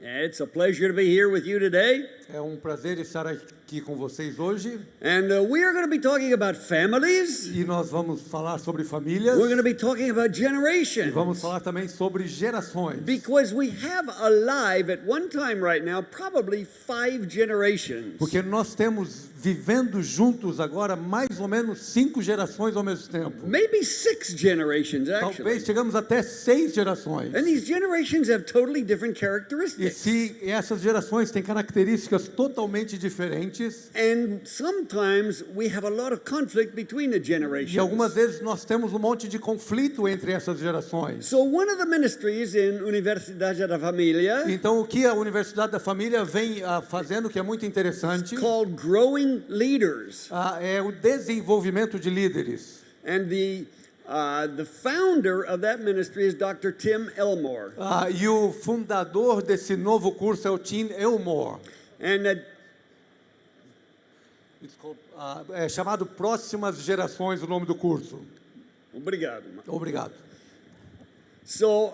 It's a pleasure to be here with you today. É um prazer estar aqui com vocês hoje. And we are going to be talking about families. E nós vamos falar sobre famílias. We're going to be talking about E generations. vamos falar também sobre gerações. Because we have alive at one time right now probably 5 generations. Porque nós temos vivendo juntos agora mais ou menos 5 gerações ao mesmo tempo. Maybe 6 generations actually. Talvez chegamos até 6 gerações. And these generations have totally different E characteristics. se essas gerações têm características totalmente diferentes, And sometimes we have a lot of conflict between the e generations. algumas vezes nós temos um monte de conflito entre essas gerações. So one of the ministries in Universidade da Família Então, o que a Universidade da Família vem fazendo, que é muito interessante, called Growing Leaders. é o desenvolvimento de líderes. And the founder of that ministry is Dr. Tim Elmore. E o fundador desse novo curso é o Tim Elmore. And É chamado Próximas Gerações, o nome do curso. obrigado. Obrigado. So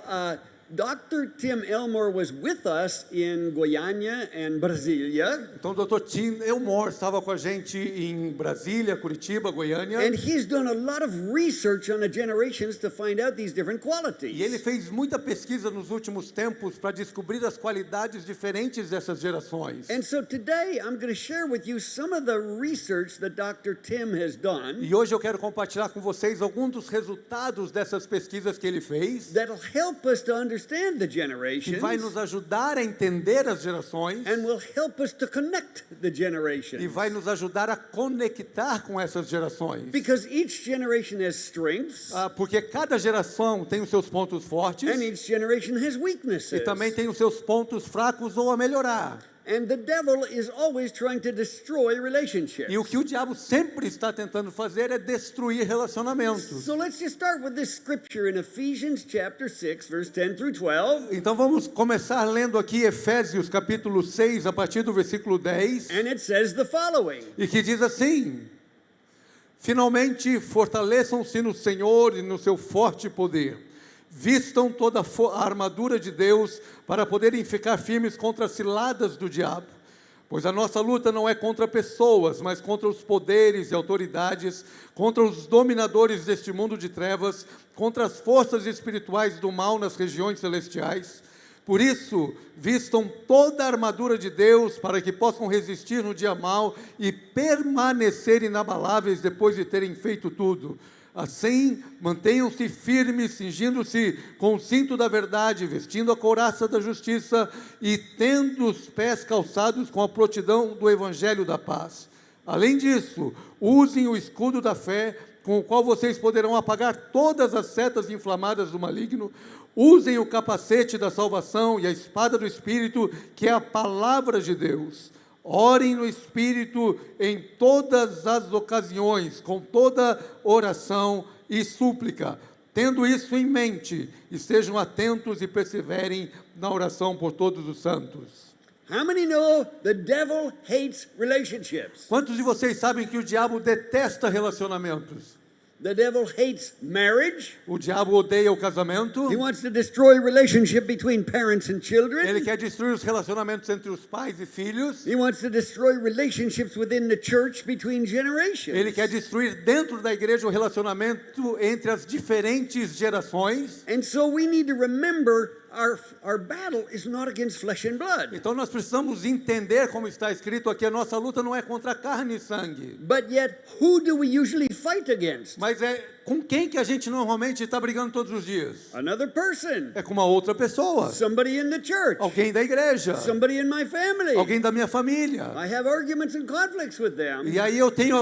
Dr. Tim Elmore was with us in Goiânia and Brasília. Então, o Dr. Tim Elmore estava com a gente em Brasília, Curitiba, Goiânia. And he's done a lot of research on the generations to find out these different qualities. E ele fez muita pesquisa nos últimos tempos para descobrir as qualidades diferentes dessas gerações. And so today I'm going to share with you some of the research that Dr. Tim has done E hoje eu quero compartilhar com vocês alguns dos resultados dessas pesquisas que ele fez, that'll help us to understand the que generations vai nos ajudar a entender as gerações and will help us to connect the e generations. vai nos ajudar a conectar com essas gerações. Because each generation has strengths Porque cada geração tem os seus pontos fortes and each generation has e weaknesses. também tem os seus pontos fracos ou a melhorar. And the devil is always trying to destroy relationships. E o que o diabo sempre está tentando fazer é destruir relacionamentos. So let's just start with this scripture in Ephesians chapter 6 verse 10 through 12. Então vamos começar lendo aqui Efésios capítulo 6, a partir do versículo 10, And it says the following: e que diz assim: Finalmente fortaleçam-se no Senhor e no seu forte poder. Vistam toda a armadura de Deus para poderem ficar firmes contra as ciladas do diabo. Pois a nossa luta não é contra pessoas, mas contra os poderes e autoridades, contra os dominadores deste mundo de trevas, contra as forças espirituais do mal nas regiões celestiais. Por isso, vistam toda a armadura de Deus para que possam resistir no dia mau e permanecer inabaláveis depois de terem feito tudo. Assim, mantenham-se firmes, cingindo-se com o cinto da verdade, vestindo a couraça da justiça e tendo os pés calçados com a prontidão do evangelho da paz. Além disso, usem o escudo da fé, com o qual vocês poderão apagar todas as setas inflamadas do maligno. Usem o capacete da salvação e a espada do Espírito, que é a palavra de Deus. Orem no Espírito em todas as ocasiões, com toda oração e súplica. Tendo isso em mente, estejam atentos e perseverem na oração por todos os santos. How many know the devil hates relationships? Quantos de vocês sabem que o diabo detesta relacionamentos? The devil hates marriage. O diabo odeia o casamento. He wants to destroy relationship between parents and children. Ele quer destruir os relacionamentos entre os pais e filhos. He wants to destroy relationships within the church between generations. Ele quer destruir dentro da igreja o relacionamento entre as diferentes gerações. And so we need to remember our battle is not against flesh and blood. Então nós precisamos entender, como está escrito aqui, a nossa luta não é contra carne e sangue. But yet, who do we usually fight against? Mas é com quem que a gente normalmente está brigando todos os dias? Another person. É com uma outra pessoa. Somebody in the church. Alguém da igreja. Somebody in my family. Alguém da minha família. I have arguments and conflicts with them. E aí eu tenho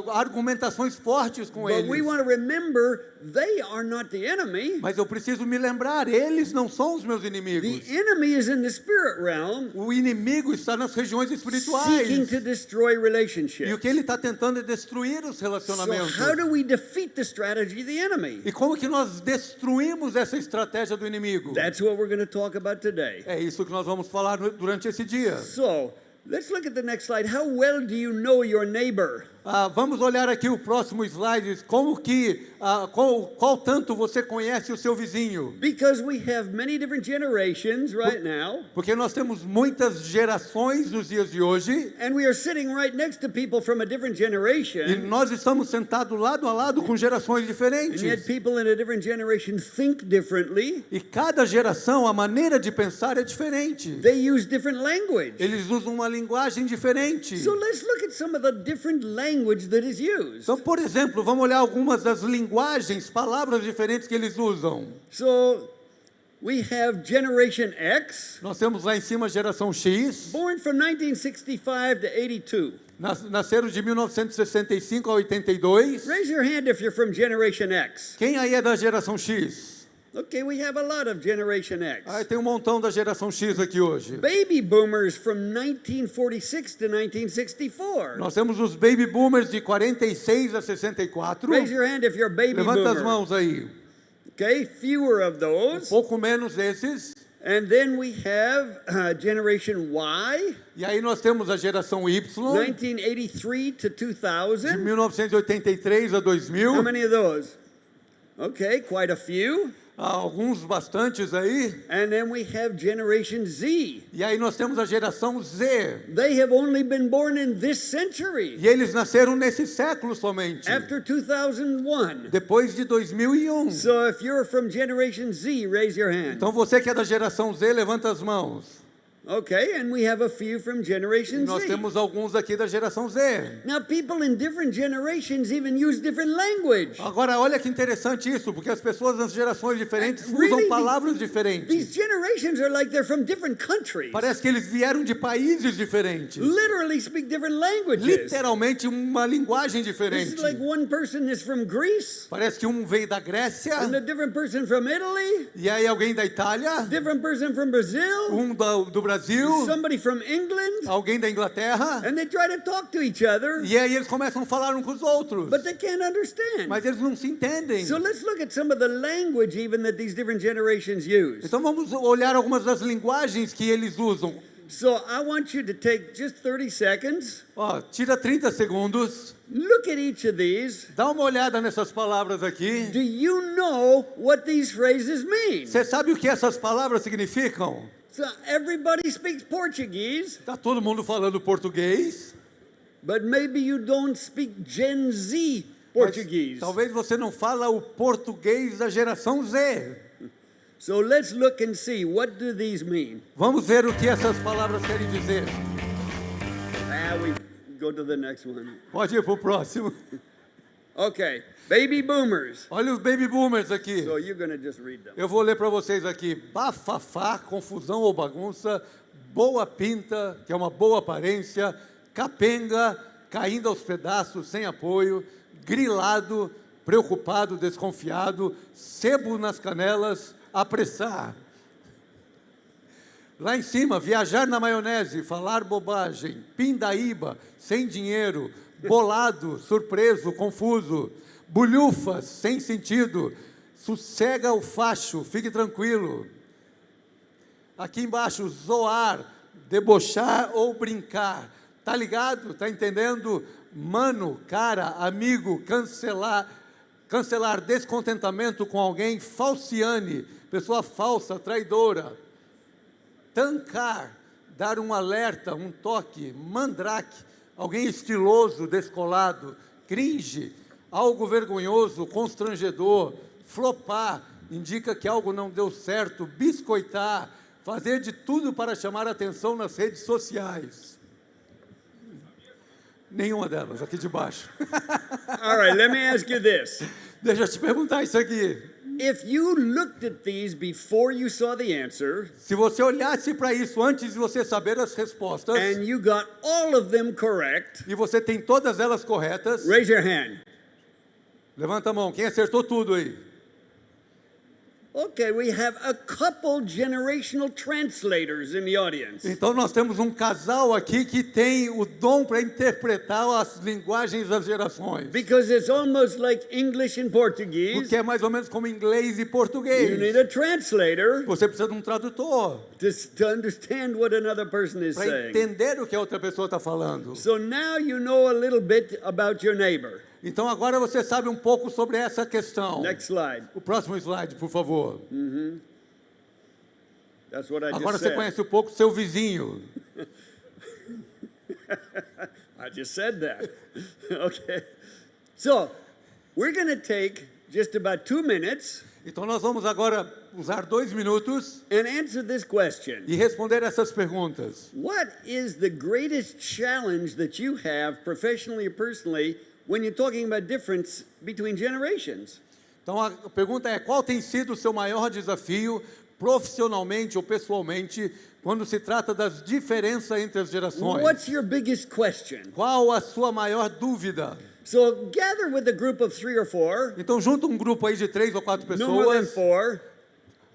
argumentações fortes com But we eles. want to remember they are not the enemy. Mas eu preciso me lembrar, eles não são os meus inimigos. The enemy is in the spirit realm, O inimigo está nas regiões seeking espirituais. to destroy E o relationships. que ele está tentando é destruir os So relacionamentos. how do we defeat the strategy of the enemy? E como que nós destruímos essa estratégia do inimigo? That's what we're going to talk about today. É isso que nós vamos falar durante esse dia. So let's look at the next slide. How well do you know your neighbor? Vamos olhar aqui o próximo slide, como que, qual tanto você conhece o seu vizinho. Because we have many different generations right now, Porque nós temos muitas gerações nos dias de hoje, and we are sitting right next to people from a different e generation, nós estamos sentados lado a lado com gerações and yet diferentes. people in a different generation think differently. E cada geração, a maneira de pensar é diferente. They use different language. Eles usam uma linguagem diferente. So let's look at some of the different language that is used. Então, por exemplo, vamos olhar algumas das linguagens, palavras diferentes que eles usam. So we have Generation X, Nós temos lá em cima a geração X, born from 1965 to 82. nasceram de 1965 a 82. Raise your hand if you're from Generation X. Quem aí é da geração X? Okay, we have a lot of Generation X. Tem um montão da geração X aqui hoje. Baby boomers from 1946 to 1964. Nós temos os baby boomers de 46 a 64. Raise your hand if you're a baby Levanta as boomer. mãos aí. Okay, fewer of those. Pouco menos desses. And then we have Generation Y, E aí nós temos a geração Y, 1983 to de 2000. 1983 a How 2000. many of those? Okay, quite a few. Alguns bastantes aí. And then we have Generation Z. E aí nós temos a geração Z. They have only been born in this century, E eles nasceram nesse século somente. after 2001. Depois de 2001. So if you're from Generation Z, raise your hand. Então você que é da geração Z, levanta as mãos. Okay, and we have a few from Generation Nós Z. temos alguns aqui da geração Z. Now, people in different generations even use different language. Agora, olha que interessante isso, porque as pessoas nas gerações diferentes Really, usam palavras These diferentes. generations are like they're from different countries. Parece que eles vieram de países diferentes. Literally speak different languages. Literalmente uma linguagem This diferente. is like one person is from Greece, Parece que um veio da Grécia, and a different person from Italy, e aí alguém da Itália, different person from Brazil, do Brasil, somebody from England, alguém da Inglaterra, and they try to talk to each other, e aí eles começam a falar uns com os outros. but they can't understand. Mas eles não se entendem. So let's look at some of the language even that these different generations use. Então vamos olhar algumas das linguagens que eles usam. So I want you to take just 30 seconds, Tira 30 segundos, look at each of these. dá uma olhada nessas palavras aqui. Do you know what these phrases mean? Você sabe o que essas palavras significam? So everybody speaks Portuguese, Tá todo mundo falando português, but maybe you don't speak Gen Z mas Portuguese. talvez você não fala o português da geração Z. So let's look and see, what do these mean? Vamos ver o que essas palavras querem dizer. We go to the next one. Pode ir para o próximo. Okay, baby boomers. Olha os baby boomers aqui. So you're going to just read them. Eu vou ler para vocês aqui. Bafafá, confusão ou bagunça. Boa pinta, que é uma boa aparência. Capenga, caindo aos pedaços, sem apoio. Grilado, preocupado, desconfiado. Sebo nas canelas, apressar. Lá em cima, viajar na maionese, falar bobagem, pindaíba, sem dinheiro, bolado, surpreso, confuso, bulhufas, sem sentido, sossega o facho, fique tranquilo. Aqui embaixo, zoar, debochar ou brincar. Tá ligado? Tá entendendo? Mano, cara, amigo, cancelar, descontentamento com alguém, falciane, pessoa falsa, traidora. Tancar, dar um alerta, um toque. Mandrake, alguém estiloso, descolado. Cringe, algo vergonhoso, constrangedor. Flopar, indica que algo não deu certo. Biscoitar, fazer de tudo para chamar a atenção nas redes sociais. Nenhuma delas, aqui de baixo. All right, let me ask you this. Deixa eu te perguntar isso aqui. If you looked at these before you saw the answer, Se você olhasse para isso antes de você saber as respostas, and you got all of them correct, e você tem todas elas corretas, raise your hand. levanta a mão. Quem acertou tudo aí? Okay, we have a couple generational translators in the audience. Então nós temos um casal aqui que tem o dom para interpretar as linguagens das gerações. Because it's almost like English and Portuguese. Porque é mais ou menos como inglês e You need português. a translator Você precisa de um tradutor to understand what another person is para saying. entender o que a outra pessoa está falando. So now you know a little bit about your neighbor. Então agora você sabe um pouco sobre essa questão. Next slide. O próximo slide, por favor. That's what I Agora just você said. conhece um pouco seu vizinho. I just said that. Okay. So we're going to take just about 2 minutes Então nós vamos agora usar 2 minutos and answer this question. e responder essas perguntas. What is the greatest challenge that you have professionally or personally when you're talking about difference between generations? Então a pergunta é: qual tem sido o seu maior desafio, profissionalmente ou pessoalmente, quando se trata das diferenças entre as gerações? What's your biggest question? Qual a sua maior dúvida? So gather with a group of 3 or 4, Então junta um grupo aí de 3 ou 4 no more than pessoas, 4,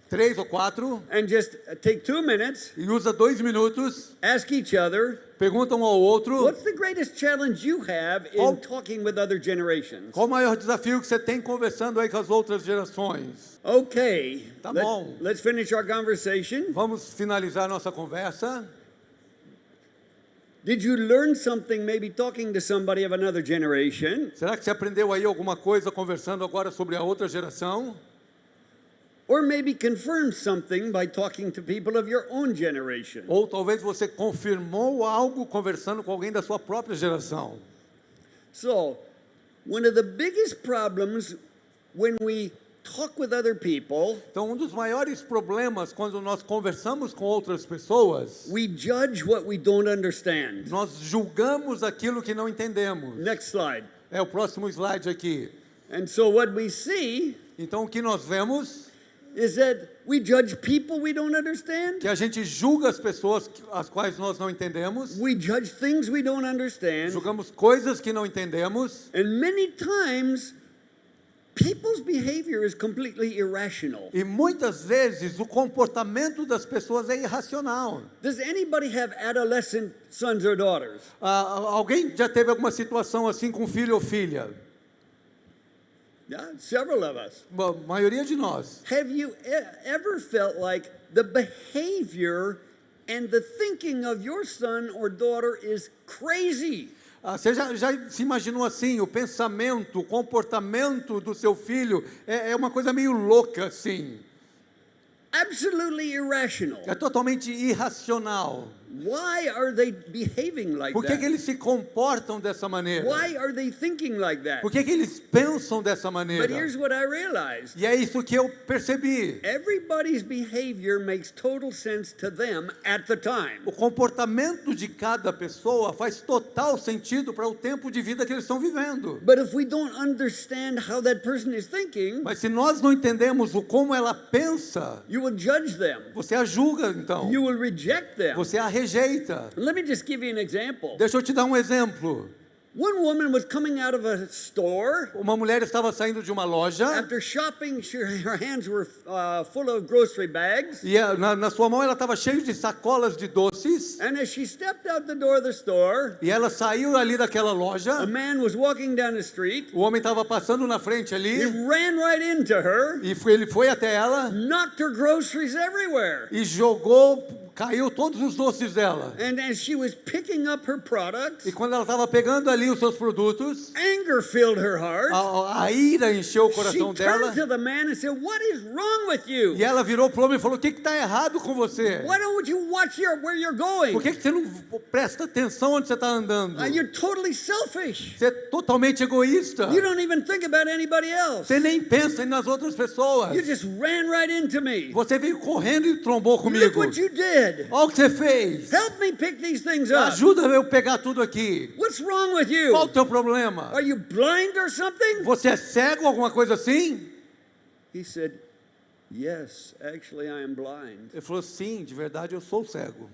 3 ou 4, and just take 2 minutes, e usa 2 minutos, ask each other, pergunta um ao outro: what's the greatest challenge you have in Qual- talking with other generations? qual o maior desafio que você tem conversando aí com as outras gerações? Okay, Tá bom. let's finish our conversation. Vamos finalizar nossa conversa. Did you learn something maybe talking to somebody of another generation? Será que você aprendeu aí alguma coisa conversando agora sobre a outra geração? Or maybe confirm something by talking to people of your own generation? Ou talvez você confirmou algo conversando com alguém da sua própria geração. So, one of the biggest problems when we talk with other people, Então, um dos maiores problemas quando nós conversamos com outras pessoas, we judge what we don't understand. nós julgamos aquilo que não entendemos. Next slide. É o próximo slide aqui. And so what we see Então, o que nós vemos is that we judge people we don't understand. que a gente julga as pessoas as quais nós não entendemos, We judge things we don't understand. julgamos coisas que não entendemos, And many times, people's behavior is completely irrational. e muitas vezes o comportamento das pessoas é irracional. Does anybody have adolescent sons or daughters? Alguém já teve alguma situação assim com filho ou filha? Yeah, several of us. A maioria de nós. Have you ever felt like the behavior and the thinking of your son or daughter is crazy? Você já se imaginou assim, o pensamento, o comportamento do seu filho é uma coisa meio louca assim, Absolutely irrational. é totalmente irracional. Why are they behaving like Por que that? eles se comportam dessa maneira? Why are they thinking like that? Por que eles pensam dessa But maneira? here's what I realized. E é isso que eu percebi. Everybody's behavior makes total sense to them at the time. O comportamento de cada pessoa faz total sentido para o tempo de vida que eles estão vivendo. But if we don't understand how that person is thinking, Mas se nós não entendemos o como ela pensa, you will judge them. você a julga então. You will reject them. Você a rejeita. Let me just give you an example. Deixa eu te dar um exemplo. One woman was coming out of a store. Uma mulher estava saindo de uma loja After shopping, her hands were full of grocery bags. e na sua mão ela estava cheia de sacolas de doces. And as she stepped out the door of the store, E ela saiu ali daquela a loja. man was walking down the street. O homem estava passando na frente He ali ran right into her, e ele foi até ela knocked her groceries everywhere. e jogou, caiu todos os doces dela. And as she was picking up her products, E quando ela estava pegando ali os seus produtos, anger filled her heart. a ira encheu o She coração dela. turned to the man and said, "What is wrong with you? E ela virou para o homem e falou: o que está errado com você? Why don't you watch where you're going? Por que você não presta atenção onde você está andando? You're totally selfish. Você é totalmente egoísta. You don't even think about anybody else. Você nem pensa nas outras pessoas. You just ran right into me. Você veio correndo e trombou Look comigo. what you did. Olha o que você fez. Help me pick these things up. Ajuda eu pegar tudo aqui. What's wrong with Qual o you? teu problema? Are you blind or something? Você é cego, alguma coisa assim? He said, "Yes, actually I am blind." Ele falou: sim, de verdade eu sou cego.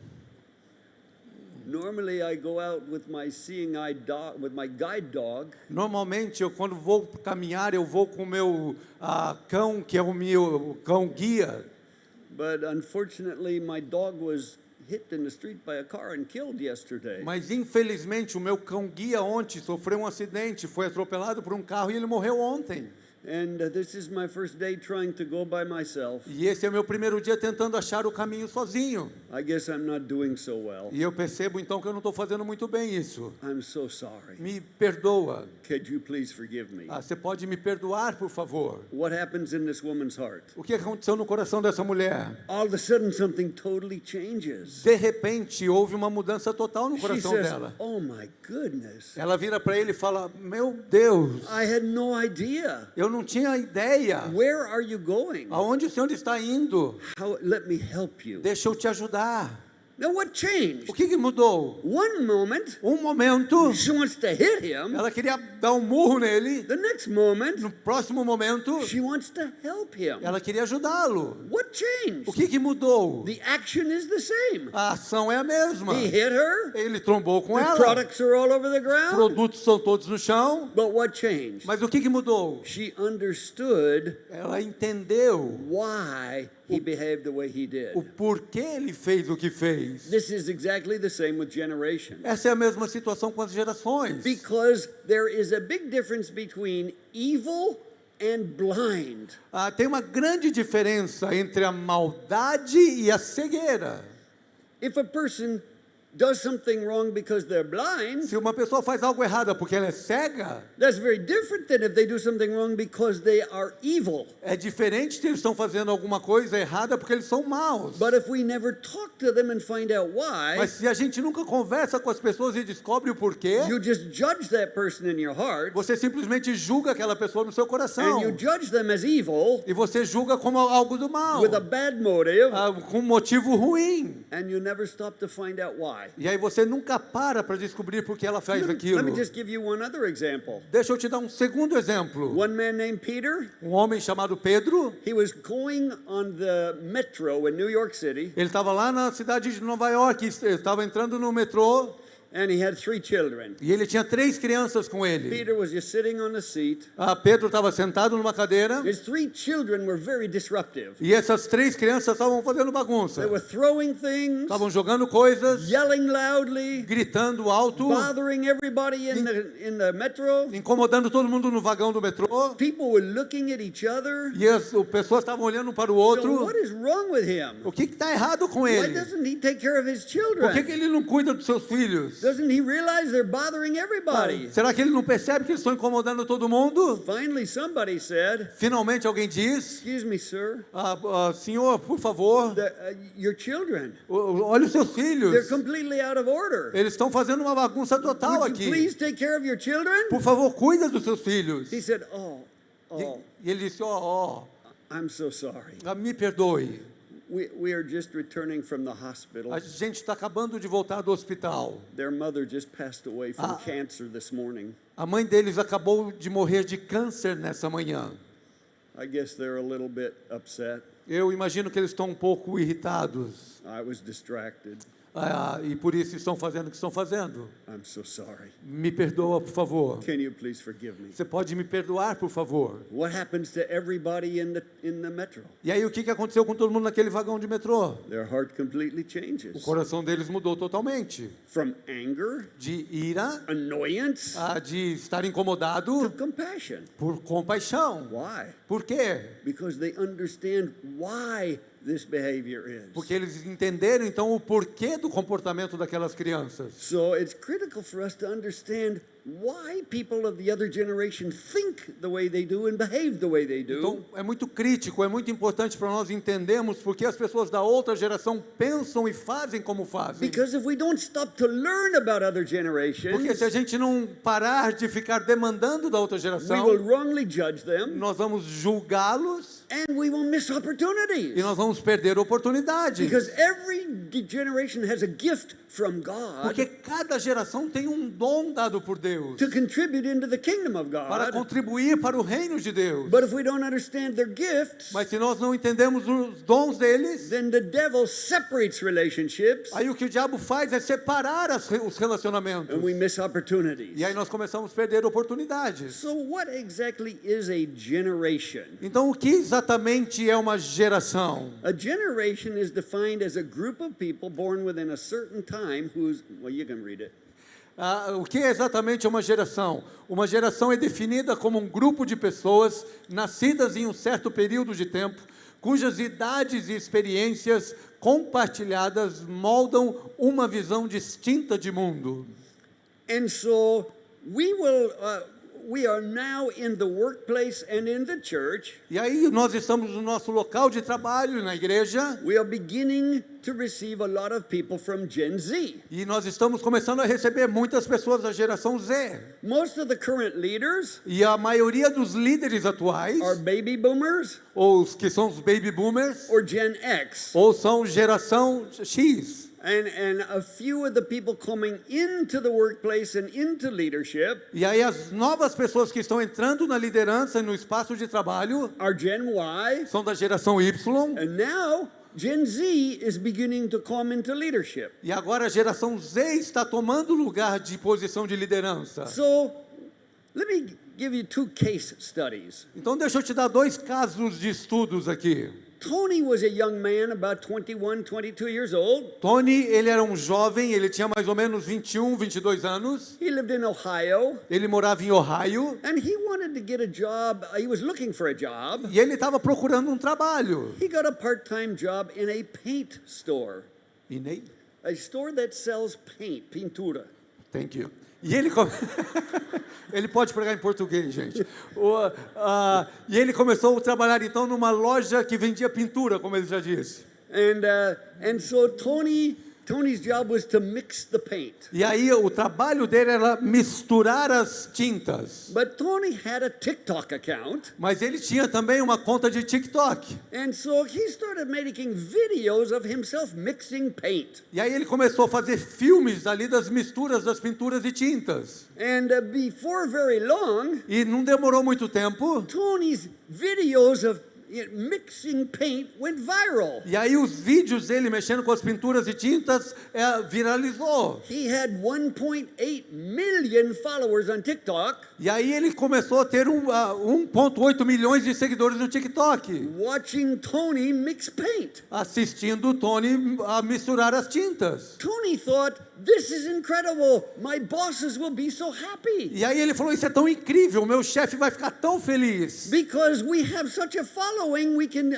Normally, I go out with my seeing eye dog, with my guide dog, Normalmente, quando vou caminhar, eu vou com o meu cão, que é o meu cão guia. but unfortunately, my dog was hit in the street by a car and killed yesterday. Mas, infelizmente, o meu cão guia ontem sofreu um acidente, foi atropelado por um carro e ele morreu ontem. And this is my first day trying to go by myself. E esse é meu primeiro dia tentando achar o caminho sozinho. I guess I'm not doing so well. E eu percebo, então, que eu não estou fazendo muito bem isso. I'm so sorry. Me perdoa. Could you please forgive me? Você pode me perdoar, por favor? What happens in this woman's heart? O que aconteceu no coração dessa mulher? All of a sudden, something totally changes. De repente, houve uma mudança total no She coração says, dela. "Oh my goodness, Ela vira para ele e fala: meu Deus, I had no idea. eu não tinha ideia. Where are you going? Aonde o Senhor está indo? Let me help you." Deixa eu te ajudar. Now, what changed? O que mudou? One moment, Um momento, she wants to hit him. ela queria dar um murro nele. The next moment, No próximo momento, she wants to help him. ela queria ajudá-lo. What changed? O que mudou? The action is the same. A ação é a mesma. He hit her. Ele trombou com The ela. products are all over the ground. Produtos são todos no chão. But what changed? Mas o que mudou? She understood Ela entendeu why he behaved the way he did. o porquê ele fez o que fez. This is exactly the same with generation. Essa é a mesma situação com as gerações. Because there is a big difference between evil and blind. Tem uma grande diferença entre a maldade e a cegueira. If a person does something wrong because they're blind, Se uma pessoa faz algo errado porque ela é cega, that's very different than if they do something wrong because they are evil. é diferente se eles estão fazendo alguma coisa errada porque eles são maus. But if we never talk to them and find out why, Mas se a gente nunca conversa com as pessoas e descobre o porquê, you just judge that person in your heart, você simplesmente julga aquela pessoa no seu coração. and you judge them as evil E você julga como algo do mal, with a bad motive, com um motivo ruim. and you never stop to find out why. E aí você nunca para descobrir por que ela faz aquilo. Let me just give you one other example. Deixa eu te dar um segundo exemplo. One man named Peter, Um homem chamado Pedro, he was going on the metro in New York City, ele estava lá na cidade de Nova York, estava entrando no metrô and he had 3 children. e ele tinha 3 crianças com ele. Peter was just sitting on the seat. Pedro estava sentado numa cadeira His 3 children were very disruptive. e essas 3 crianças estavam fazendo bagunça. They were throwing things, Estavam jogando coisas, yelling loudly, gritando alto, bothering everybody in the metro. incomodando todo mundo no vagão do metrô. People were looking at each other. E as pessoas estavam olhando um para o So outro. what is wrong with him? O que está errado com Why ele? doesn't he take care of his Por children? que ele não cuida dos seus filhos? Doesn't he realize they're bothering everybody? Será que ele não percebe que eles estão incomodando todo mundo? Finally, somebody said, Finalmente alguém diz: "Excuse me, sir. senhor, por favor, Your children, olhe os seus they're filhos. completely out of order. Eles estão fazendo uma bagunça total Would you aqui. please take care of your children?" Por favor, cuida dos seus filhos. He said, "Oh, E ele disse: ó, I'm so sorry. me perdoe. We are just returning from the hospital. A gente está acabando de voltar do hospital. Their mother just passed away from cancer this morning. A mãe deles acabou de morrer de câncer nessa manhã. I guess they're a little bit upset. Eu imagino que eles estão um pouco irritados. I was distracted. E por isso estão fazendo o que estão fazendo. I'm so sorry. Me perdoa, por favor. Can you please forgive me?" Você pode me perdoar, por favor? What happens to everybody in the metro? E aí o que aconteceu com todo mundo naquele vagão de metrô? Their heart completely O changes. coração deles mudou totalmente. From anger, De ira, annoyance, de estar to incomodado, compassion. por compaixão. Why? Por quê? Because they understand why this behavior is. Porque eles entenderam então o porquê do comportamento daquelas crianças. So it's critical for us to understand why people of the other generation think the way they do and behave the way they do. Então é muito crítico, é muito importante para nós entendermos porque as pessoas da outra geração pensam e fazem como fazem. Because if we don't stop to learn about other generations, Porque se a gente não parar de ficar demandando da outra we geração, will wrongly judge them nós vamos julgá-los And we will miss opportunities. E nós vamos perder oportunidades. Because every generation has a gift from God Porque cada geração tem um dom dado por Deus to contribute into the kingdom of para God. contribuir para o reino de Deus. But if we don't understand their gifts, Mas se nós não entendemos os dons deles, then the devil separates relationships aí o que o diabo faz é separar os relacionamentos. and we miss opportunities. E aí nós começamos a perder oportunidades. So what exactly is a generation? Então o que exatamente é uma geração? A generation is defined as a group of people born within a certain time whose, well, you can read it. O que é exatamente uma geração? Uma geração é definida como um grupo de pessoas nascidas em um certo período de tempo, cujas idades e experiências compartilhadas moldam uma visão distinta de mundo. And so we are now in the workplace and in the church. E aí nós estamos no nosso local de trabalho, na igreja, We are beginning to receive a lot of people from Gen Z. e nós estamos começando a receber muitas pessoas da geração Z. Most of the current leaders E a maioria dos líderes atuais, are baby boomers ou os que são os baby boomers, or Gen X. ou são geração X. And a few of the people coming into the workplace and into leadership E aí as novas pessoas que estão entrando na liderança e no espaço de trabalho are Gen Y. são da geração Y. And now Gen Z is beginning to come into leadership. E agora a geração Z está tomando lugar de posição de liderança. So let me give you two case studies. Então deixa eu te dar dois casos de estudos aqui. Tony was a young man, about 21, 22 years old. Tony, ele era um jovem, ele tinha mais ou menos 21, 22 anos. He lived in Ohio, Ele morava em Ohio and he wanted to get a job. He was looking for a job. e ele estava procurando um trabalho. He got a part-time job in a paint store, E nem... a store that sells paint, pintura. Thank you. E ele, ele pode pregar em português, gente. E ele começou a trabalhar então numa loja que vendia pintura, como ele já disse. And so Tony's job was to mix the paint. E aí o trabalho dele era misturar as tintas. But Tony had a TikTok account, Mas ele tinha também uma conta de TikTok. and so he started making videos of himself mixing paint. E aí ele começou a fazer filmes ali das misturas das pinturas e tintas. And before very long, E não demorou muito tempo. Tony's videos of mixing paint went viral. E aí os vídeos dele mexendo com as pinturas e tintas viralizou. He had 1.8 million followers on TikTok, E aí ele começou a ter 1,8 milhões de seguidores no TikTok, watching Tony mix paint. assistindo o Tony a misturar as tintas. Tony thought, this is incredible. My bosses will be so happy. E aí ele falou, isso é tão incrível, meu chefe vai ficar tão feliz. Because we have such a following, we can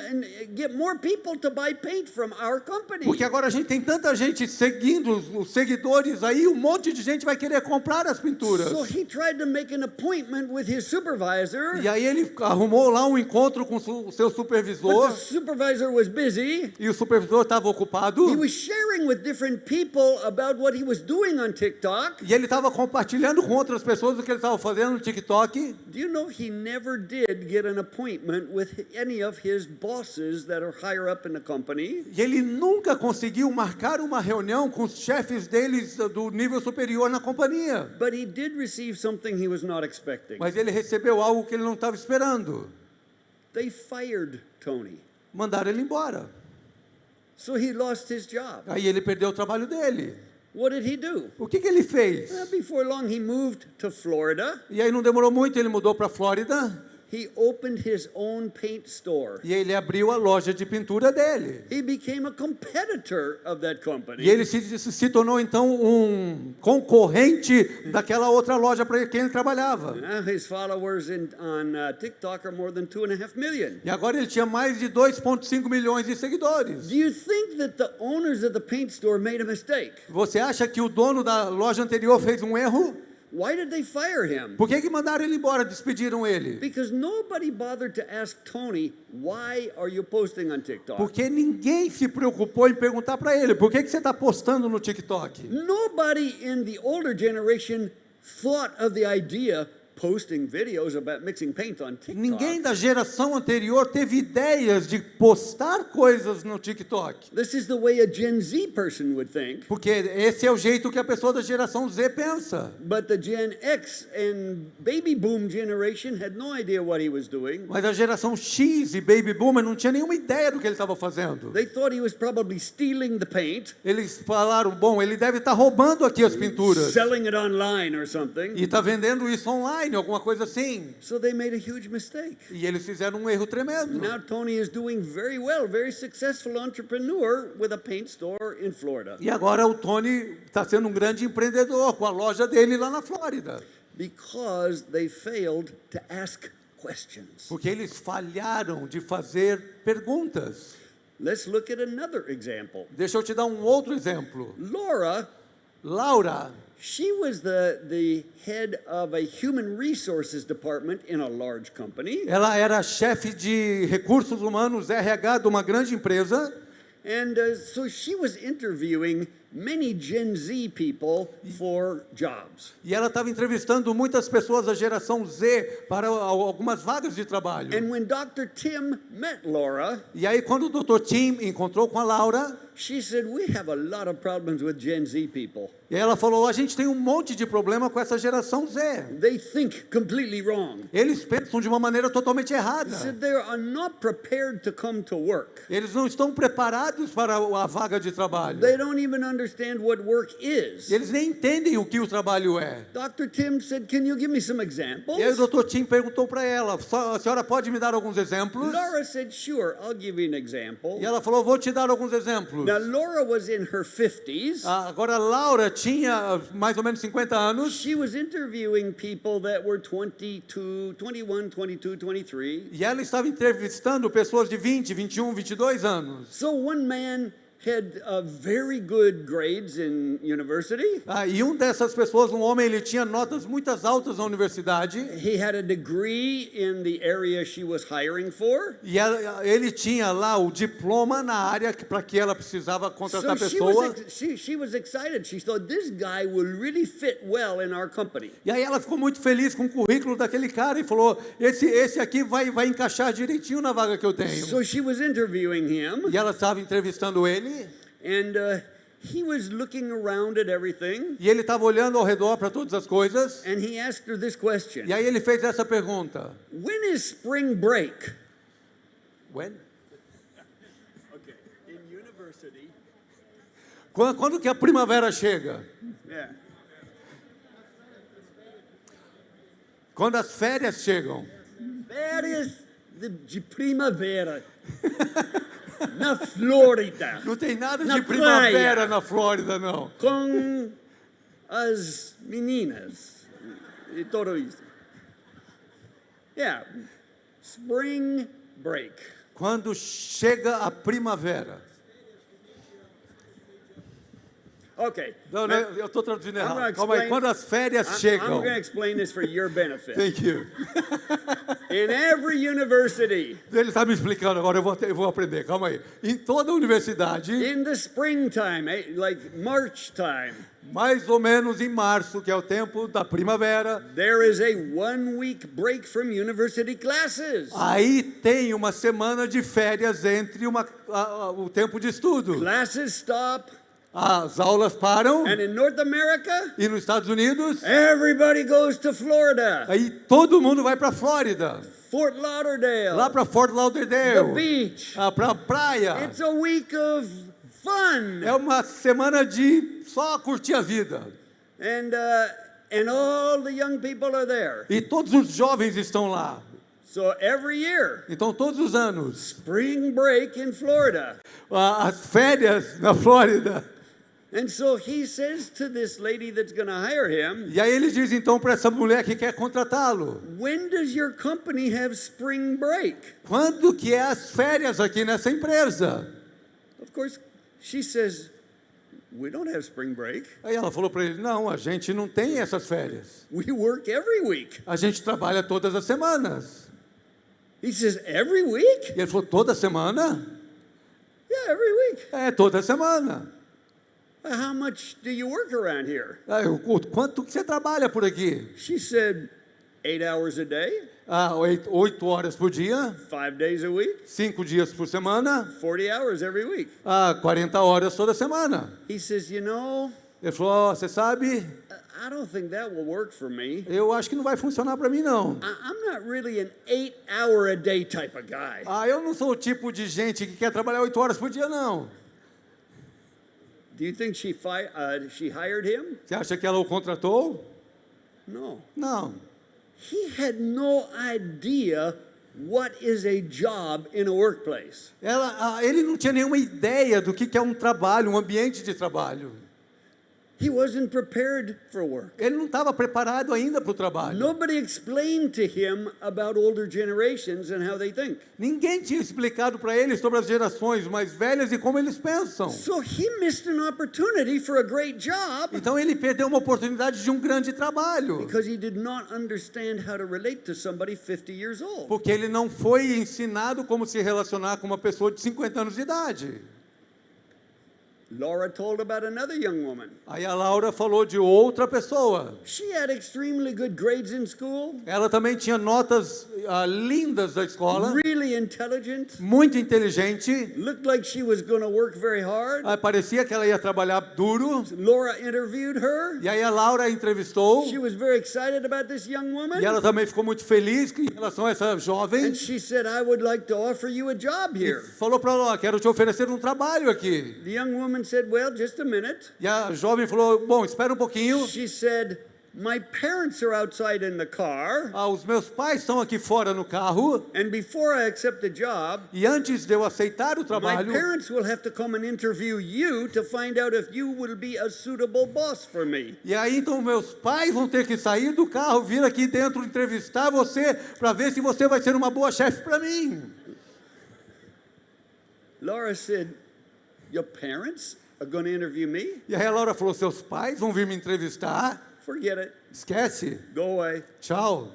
get more people to buy paint from our company. Porque agora a gente tem tanta gente seguindo, os seguidores aí, um monte de gente vai querer comprar as pinturas. So he tried to make an appointment with his supervisor, E aí ele arrumou lá um encontro com o seu but supervisor, the supervisor was busy. e o supervisor estava ocupado, He was sharing with different people about what he was doing on TikTok. e ele estava compartilhando com outras pessoas o que ele estava fazendo no TikTok. Do you know he never did get an appointment with any of his bosses that are higher up in the company? E ele nunca conseguiu marcar uma reunião com os chefes deles do nível superior na companhia. But he did receive something he was not expecting. Mas ele recebeu algo que ele não estava esperando. They fired Tony. Mandaram ele embora. So he lost his job. Aí ele perdeu o trabalho dele. What did he do? O que ele fez? Before long, he moved to Florida. E aí não demorou muito, ele mudou para a Flórida. He opened his own paint store. E ele abriu a loja de pintura dele. He became a competitor of that company. E ele se tornou então um concorrente daquela outra loja para quem ele trabalhava. Now his followers on TikTok are more than 2.5 million. E agora ele tinha mais de 2,5 milhões de seguidores. Do you think that the owners of the paint store made a mistake? Você acha que o dono da loja anterior fez um erro? Why did they fire him? Por que mandaram ele embora, despediram ele? Because nobody bothered to ask Tony, why are you posting on TikTok? Porque ninguém se preocupou em perguntar para ele, por que você está postando no TikTok? Nobody in the older generation thought of the idea, posting videos about mixing paint on TikTok. Ninguém da geração anterior teve ideias de postar coisas no TikTok. This is the way a Gen Z person would think. Porque esse é o jeito que a pessoa da geração Z pensa. But the Gen X and baby boom generation had no idea what he was doing. Mas a geração X e Baby Boomer não tinha nenhuma ideia do que ele estava fazendo. They thought he was probably stealing the paint, Eles falaram, bom, ele deve estar roubando aqui as pinturas. selling it online or something. E está vendendo isso online, alguma coisa assim. So they made a huge mistake. E eles fizeram um erro tremendo. Now Tony is doing very well, very successful entrepreneur with a paint store in Florida. E agora o Tony está sendo um grande empreendedor com a loja dele lá na Flórida. Because they failed to ask questions. Porque eles falharam de fazer perguntas. Let's look at another example. Deixa eu te dar um outro exemplo. Laura, Laura, she was the head of a human resources department in a large company. ela era chefe de recursos humanos RH de uma grande empresa. And so she was interviewing many Gen Z people for jobs. E ela estava entrevistando muitas pessoas da geração Z para algumas vagas de trabalho. And when Dr. Tim met Laura, E aí, quando o Dr. Tim encontrou com a Laura, she said, "We have a lot of problems with Gen Z people. e ela falou, a gente tem um monte de problema com essa geração Z. They think completely wrong. Eles pensam de uma maneira totalmente She errada. said they are not prepared to come to work. Eles não estão preparados para a vaga de trabalho. They don't even understand what work is." Eles nem entendem o que o trabalho é. Dr. Tim said, "Can you give me some examples?" E aí o Dr. Tim perguntou para ela, a senhora pode me dar alguns exemplos? Laura said, "Sure, I'll give you an example." E ela falou, vou te dar alguns exemplos. Now, Laura was in her 50s. Agora, a Laura tinha mais ou menos 50 anos. She was interviewing people that were 22, 21, 22, 23. E ela estava entrevistando pessoas de 20, 21, 22 anos. So one man had very good grades in university. E dessas pessoas, um homem, ele tinha notas muito altas na universidade. He had a degree in the area she was hiring for. E ele tinha lá o diploma na área para que ela precisava contratar a So pessoa. she was excited. She thought this guy will really fit well in our company. E aí ela ficou muito feliz com o currículo daquele cara e falou, esse aqui vai encaixar direitinho na vaga que eu tenho. So she was interviewing him. E ela estava entrevistando ele. And he was looking around at everything. E ele estava olhando ao redor para todas as coisas. And he asked her this question. E aí ele fez essa pergunta. When is spring break? When? Okay, in university. Quando que a primavera chega? Yeah. Quando as férias chegam. Férias de primavera. Na Flórida. Não tem nada Na de primavera praia. na Flórida, não. Com as meninas. E tudo isso. Yeah. Spring break. Quando chega a primavera. Okay. Não, eu estou traduzindo I'm errado. gonna Calma aí. explain- Quando as férias I'm chegam. going to explain this for your benefit. Thank you. In every university, Ele está me explicando agora, eu vou aprender. Calma aí. Em toda a universidade, in the springtime, like March time, mais ou menos em março, que é o tempo da primavera, there is a 1-week break from university classes. aí tem uma semana de férias entre o tempo de estudo. Classes stop, As aulas param. and in North America, E nos Estados Unidos, everybody goes to Florida, aí todo mundo vai para a Flórida, Fort Lauderdale, lá para Fort the Lauderdale, beach. para a praia. It's a week of fun. É uma semana de só curtir a vida. And all the young people are there. E todos os jovens estão lá. So every year, Então, todos os anos, spring break in Florida. as férias na Flórida. And so he says to this lady that's going to hire him, E aí ele diz então para essa mulher que quer contratá-lo: when does your company have spring break? quando que é as férias aqui nessa empresa? Of course, she says, we don't have spring break. Aí ela falou para ele: não, a gente não tem essas férias. We work every week. A gente trabalha todas as semanas. He says, every week? E ele falou: toda semana? Yeah, every week. É, toda semana. How much do you work around here? Aí, quanto que você trabalha por aqui? She said, 8 hours a day, 8 horas por dia, 5 days a week, 5 dias por semana, 40 hours every week. 40 horas toda semana. He says, you know, Ele falou, você sabe, I don't think that will work for me. eu acho que não vai funcionar para mim não. I'm not really an 8-hour a day type of guy. Eu não sou o tipo de gente que quer trabalhar 8 horas por dia não. Do you think she hired him? Você acha que ela o contratou? No. Não. He had no idea what is a job in a workplace. Ele não tinha nenhuma ideia do que é um trabalho, um ambiente de trabalho. He wasn't prepared for work. Ele não estava preparado ainda para o trabalho. Nobody explained to him about older generations and how they think. Ninguém tinha explicado para ele sobre as gerações mais velhas e como eles pensam. So he missed an opportunity for a great job Então ele perdeu uma oportunidade de um grande trabalho, because he did not understand how to relate to somebody 50 years old. porque ele não foi ensinado como se relacionar com uma pessoa de 50 anos de idade. Laura told about another young woman. Aí a Laura falou de outra pessoa. She had extremely good grades in school, Ela também tinha notas lindas da escola, really intelligent, muito inteligente. looked like she was going to work very hard. Parecia que ela ia trabalhar duro. Laura interviewed her. E aí a Laura a entrevistou. She was very excited about this young woman. E ela também ficou muito feliz em relação a essa jovem. And she said, I would like to offer you a job E here. falou para ela, quero te oferecer um trabalho aqui. The young woman said, well, just a minute. E a jovem falou, bom, espera um pouquinho. She said, my parents are outside in the car, Os meus pais estão aqui fora no carro. and before I accept the job, E antes de eu aceitar o my trabalho, parents will have to come and interview you to find out if you will be a suitable boss for me. e aí então meus pais vão ter que sair do carro, vir aqui dentro entrevistar você para ver se você vai ser uma boa chefe para mim. Laura said, your parents are going to interview me? E aí a Laura falou, seus pais vão vir me entrevistar? Forget it. Esquece. Go away. Tchau.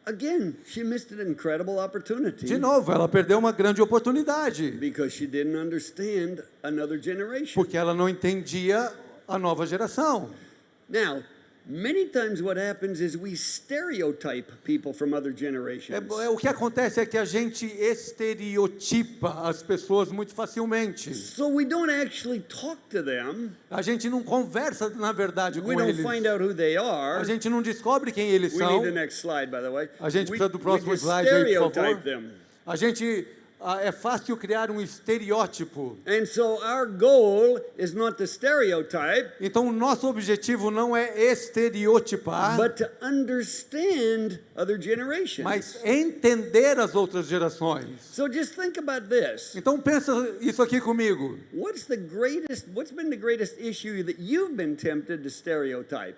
Again, she missed an incredible opportunity De novo, ela perdeu uma grande oportunidade, because she didn't understand another generation. porque ela não entendia a nova geração. Now, many times what happens is we stereotype people from other generations. O que acontece é que a gente estereotipa as pessoas muito facilmente. So we don't actually talk to them. A gente não conversa, na verdade, We com don't eles. find out who they are. A gente não descobre quem eles We são. need the next slide, by the way. A gente We precisa do próximo just slide aí, por favor. stereotype them. A gente é fácil criar um estereótipo. And so our goal is not to stereotype, Então o nosso objetivo não é estereotipar, but to understand other generations. mas entender as outras gerações. So just think about this. Então pensa isso aqui comigo. What's been the greatest issue that you've been tempted to stereotype?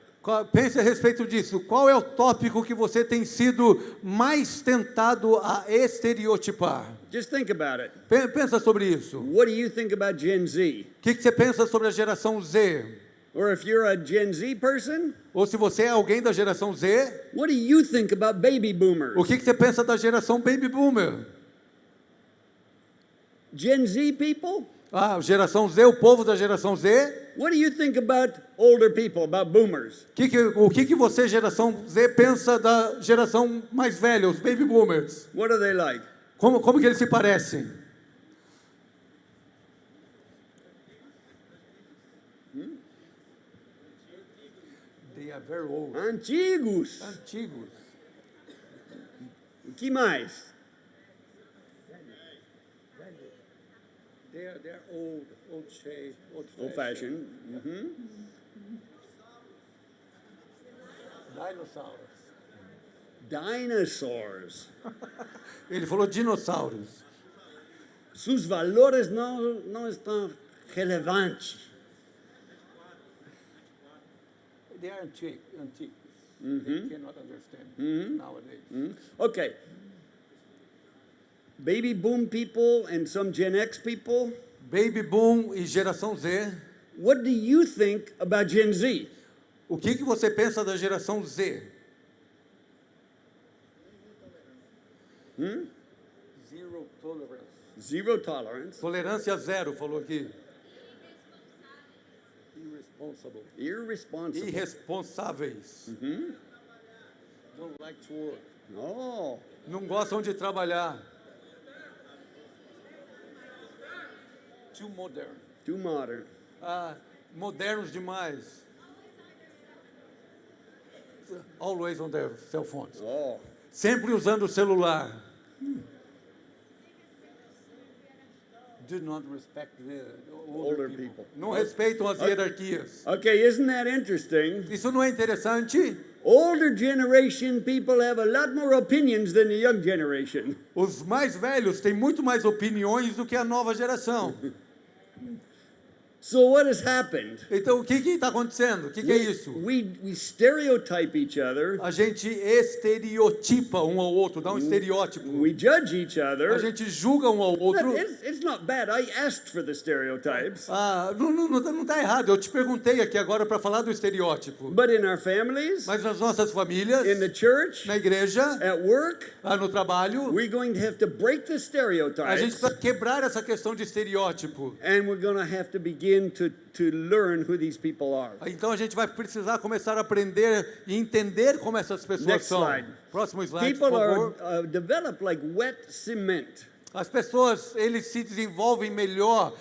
Pense a respeito disso. Qual é o tópico que você tem sido mais tentado a estereotipar? Just think about it. Pensa sobre isso. What do you think about Gen Z? O que você pensa sobre a geração Z? Or if you're a Gen Z person, Ou se você é alguém da geração Z, what do you think about baby boomers? o que você pensa da geração Baby Boomer? Gen Z people, A geração Z, o povo da geração Z, what do you think about older people, about boomers? o que você, geração Z, pensa da geração mais velha, os Baby Boomers? What are they like? Como que eles se parecem? They are very old. Antigos. Antigos. O que mais? They're old shape, Old-fashioned. Dinossauros. Dinosaurs. Ele falou dinossauros. Sus valores não estão relevantes. They are antiques. They cannot understand nowadays. Okay. Baby boom people and some Gen X people, Baby Boom e geração Z. what do you think about Gen Z? O que você pensa da geração Z? Zero tolerance. Zero tolerance, Tolerância zero, falou aqui. Irresponsible. irresponsible. Irresponsáveis. Don't like to work. Oh, Não gostam de trabalhar. Too modern. too modern. Modernos demais. Always on their cell phones. Oh, Sempre usando o celular. Do not respect the older people. Não respeitam as hierarquias. Okay, isn't that interesting? Isso não é interessante? Older generation people have a lot more opinions than the young generation. Os mais velhos têm muito mais opiniões do que a nova geração. So what has happened? Então, o que está acontecendo? O que é isso? We stereotype each other. A gente estereotipa um ao outro, dá um estereótipo. We judge each A other. gente julga um ao outro. It's not bad. I asked for the stereotypes. Não está errado. Eu te perguntei aqui agora para falar do estereótipo. But in our families, Mas nas nossas famílias, in the church, na igreja, at work, no trabalho, we're going to have to break the a gente stereotypes. precisa quebrar essa questão de estereótipo. And we're going to have to begin to learn who these people are. Então a gente vai precisar começar a aprender e entender como essas pessoas Next são. slide. Próximo slide, por People favor. are developed like wet cement. As pessoas, eles se desenvolvem melhor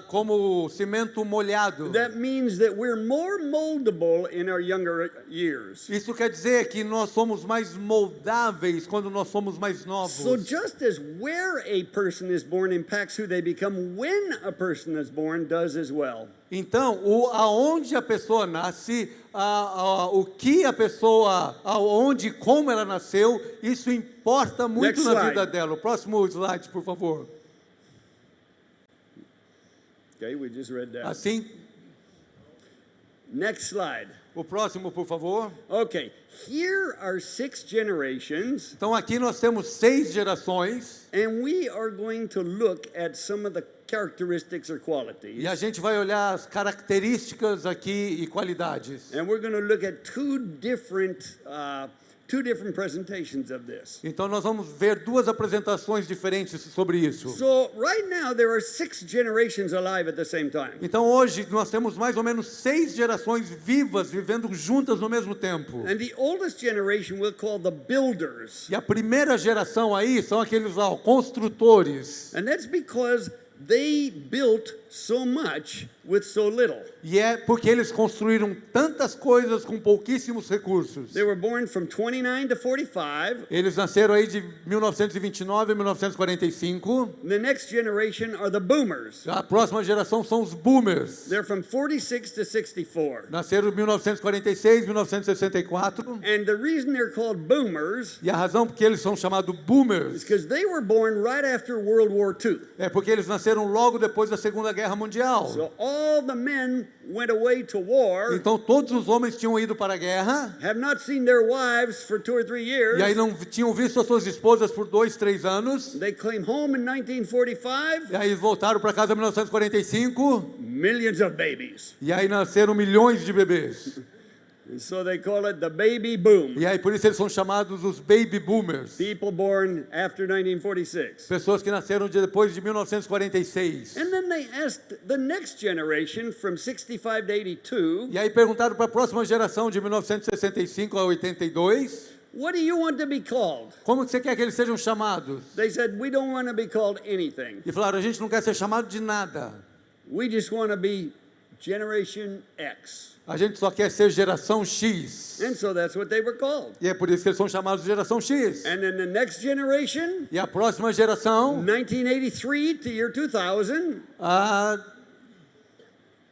como cimento molhado. That means that we're more moldable in our younger years. Isso quer dizer que nós somos mais moldáveis quando nós somos mais novos. So just as where a person is born impacts who they become, when a person is born does as well. Então, aonde a pessoa nasce, o que a pessoa, aonde, como ela nasceu, isso importa muito Next na slide. vida dela. O próximo slide, por favor. Okay, we just read that. Assim, Next slide. o próximo, por favor. Okay, here are 6 generations, Então, aqui nós temos 6 gerações. and we are going to look at some of the characteristics or qualities. E a gente vai olhar as características aqui e qualidades. And we're going to look at two different presentations of this. Então nós vamos ver 2 apresentações diferentes sobre isso. So right now there are 6 generations alive at the same time. Então hoje nós temos mais ou menos 6 gerações vivas vivendo juntas no mesmo tempo. And the oldest generation we'll call the builders. E a primeira geração aí são aqueles lá, construtores. And that's because they built so much with so little. E é porque eles construíram tantas coisas com pouquíssimos recursos. They were born from 29 to 45. Eles nasceram aí de 1929 a 1945. The next generation are the boomers. A próxima geração são os boomers. They're from 46 to 64. Nasceram em 1946, 1964. And the reason they're called boomers E a razão porque eles são chamados is boomers because they were born right after World War II. é porque eles nasceram logo depois da Segunda Guerra Mundial. So all the men went away to war, Então todos os homens tinham ido para a guerra have not seen their wives for 2 or 3 years. e aí não tinham visto as suas esposas por 2, 3 anos. They came home in 1945, E aí voltaram para casa em 1945 millions of babies. e aí nasceram milhões de bebês. And so they call it the baby boom. E aí por isso eles são chamados os baby boomers. People born after 1946. Pessoas que nasceram depois de 1946. And then they asked the next generation from 65 to 82, E aí perguntaram para a próxima geração de 1965 a 82, what do you want to be called? como que você quer que eles sejam chamados? They said, we don't want to be called anything. E falaram, a gente não quer ser chamado de nada. We just want to be Generation X. A gente só quer ser geração X. And so that's what they were called. E é por isso que eles são chamados de geração X. And then the next generation, E a próxima geração, 1983 to year 2000,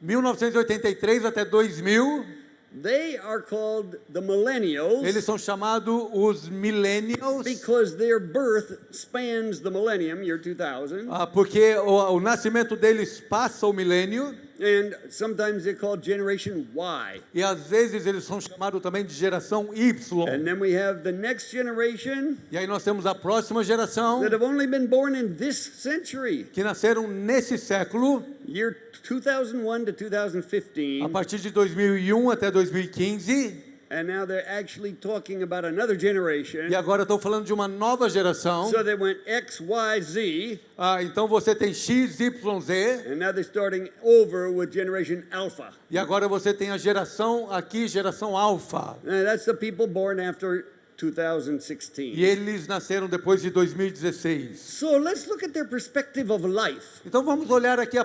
1983 até 2000, they are called the millennials eles são chamados os millennials, because their birth spans the millennium, year 2000, porque o nascimento deles passa o milênio, and sometimes they're called Generation Y. e às vezes eles são chamados também de geração Y. And then we have the next generation E aí nós temos a próxima geração, that have only been born in this century, que nasceram nesse século, year 2001 to a 2015, partir de 2001 até 2015, and now they're actually talking about another generation. e agora estão falando de uma nova geração. So they went X, Y, Z, Então você tem X, Y, Z, and now they're starting over with Generation Alpha. e agora você tem a geração aqui, geração alfa. And that's the people born after 2016. E eles nasceram depois de 2016. So let's look at their perspective of life. Então vamos olhar aqui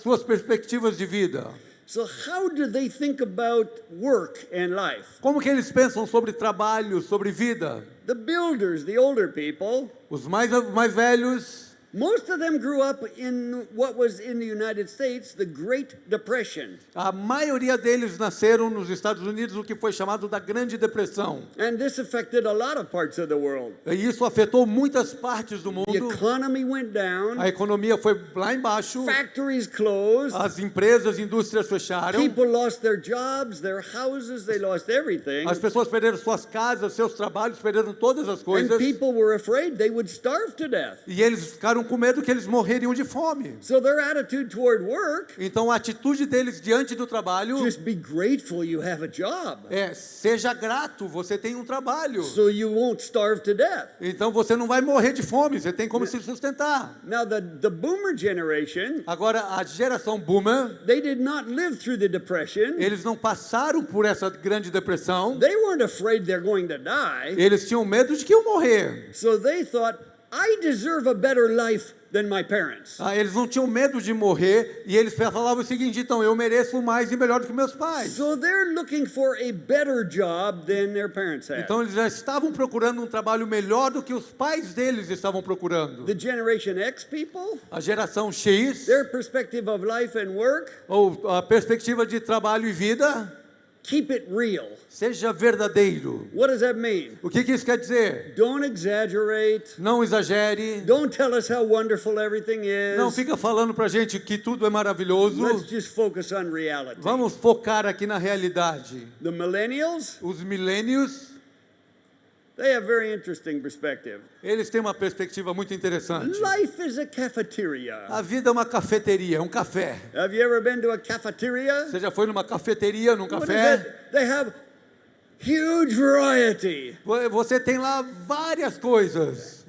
suas perspectivas de vida. So how do they think about work and life? Como que eles pensam sobre trabalho, sobre vida? The builders, the older people, Os mais velhos, most of them grew up in what was in the United States, the Great Depression. a maioria deles nasceram nos Estados Unidos, o que foi chamado da Grande Depressão. And this affected a lot of parts of the world. E isso afetou muitas partes do The mundo. economy went down, A economia foi lá embaixo, factories closed, as empresas, indústrias fecharam, people lost their jobs, their houses, they lost everything. as pessoas perderam suas casas, seus trabalhos, perderam todas as And coisas. people were afraid they would starve to death. E eles ficaram com medo que eles morreriam de fome. So their attitude toward work, Então a atitude deles diante do trabalho just be grateful you have a job, é: seja grato, você tem um trabalho. so you won't starve to death. Então você não vai morrer de fome, você tem como se sustentar. Now the boomer generation, Agora, a geração boomer, they did not live through the depression. eles não passaram por essa grande depressão. They weren't afraid they're going to die. Eles tinham medo de que iam morrer. So they thought, I deserve a better life than my parents. Eles não tinham medo de morrer e eles falavam o seguinte: então, eu mereço mais e melhor do que meus pais. So they're looking for a better job than their parents had. Então eles já estavam procurando um trabalho melhor do que os pais deles estavam procurando. The Generation X people, A geração X, their perspective of life and work, ou a perspectiva de trabalho e vida, keep it real. seja verdadeiro. What does that mean? O que isso quer dizer? Don't exaggerate. Não exagere. Don't tell us how wonderful everything Não is. fica falando pra gente que tudo é maravilhoso. Let's just focus on reality. Vamos focar aqui na realidade. The millennials, Os milênios, they have very interesting perspective. eles têm uma perspectiva muito interessante. Life is a cafeteria. A vida é uma cafeteria, é um café. Have you ever been to a cafeteria? Você já foi numa cafeteria, num What is café? it? They have huge variety. Você tem lá várias coisas.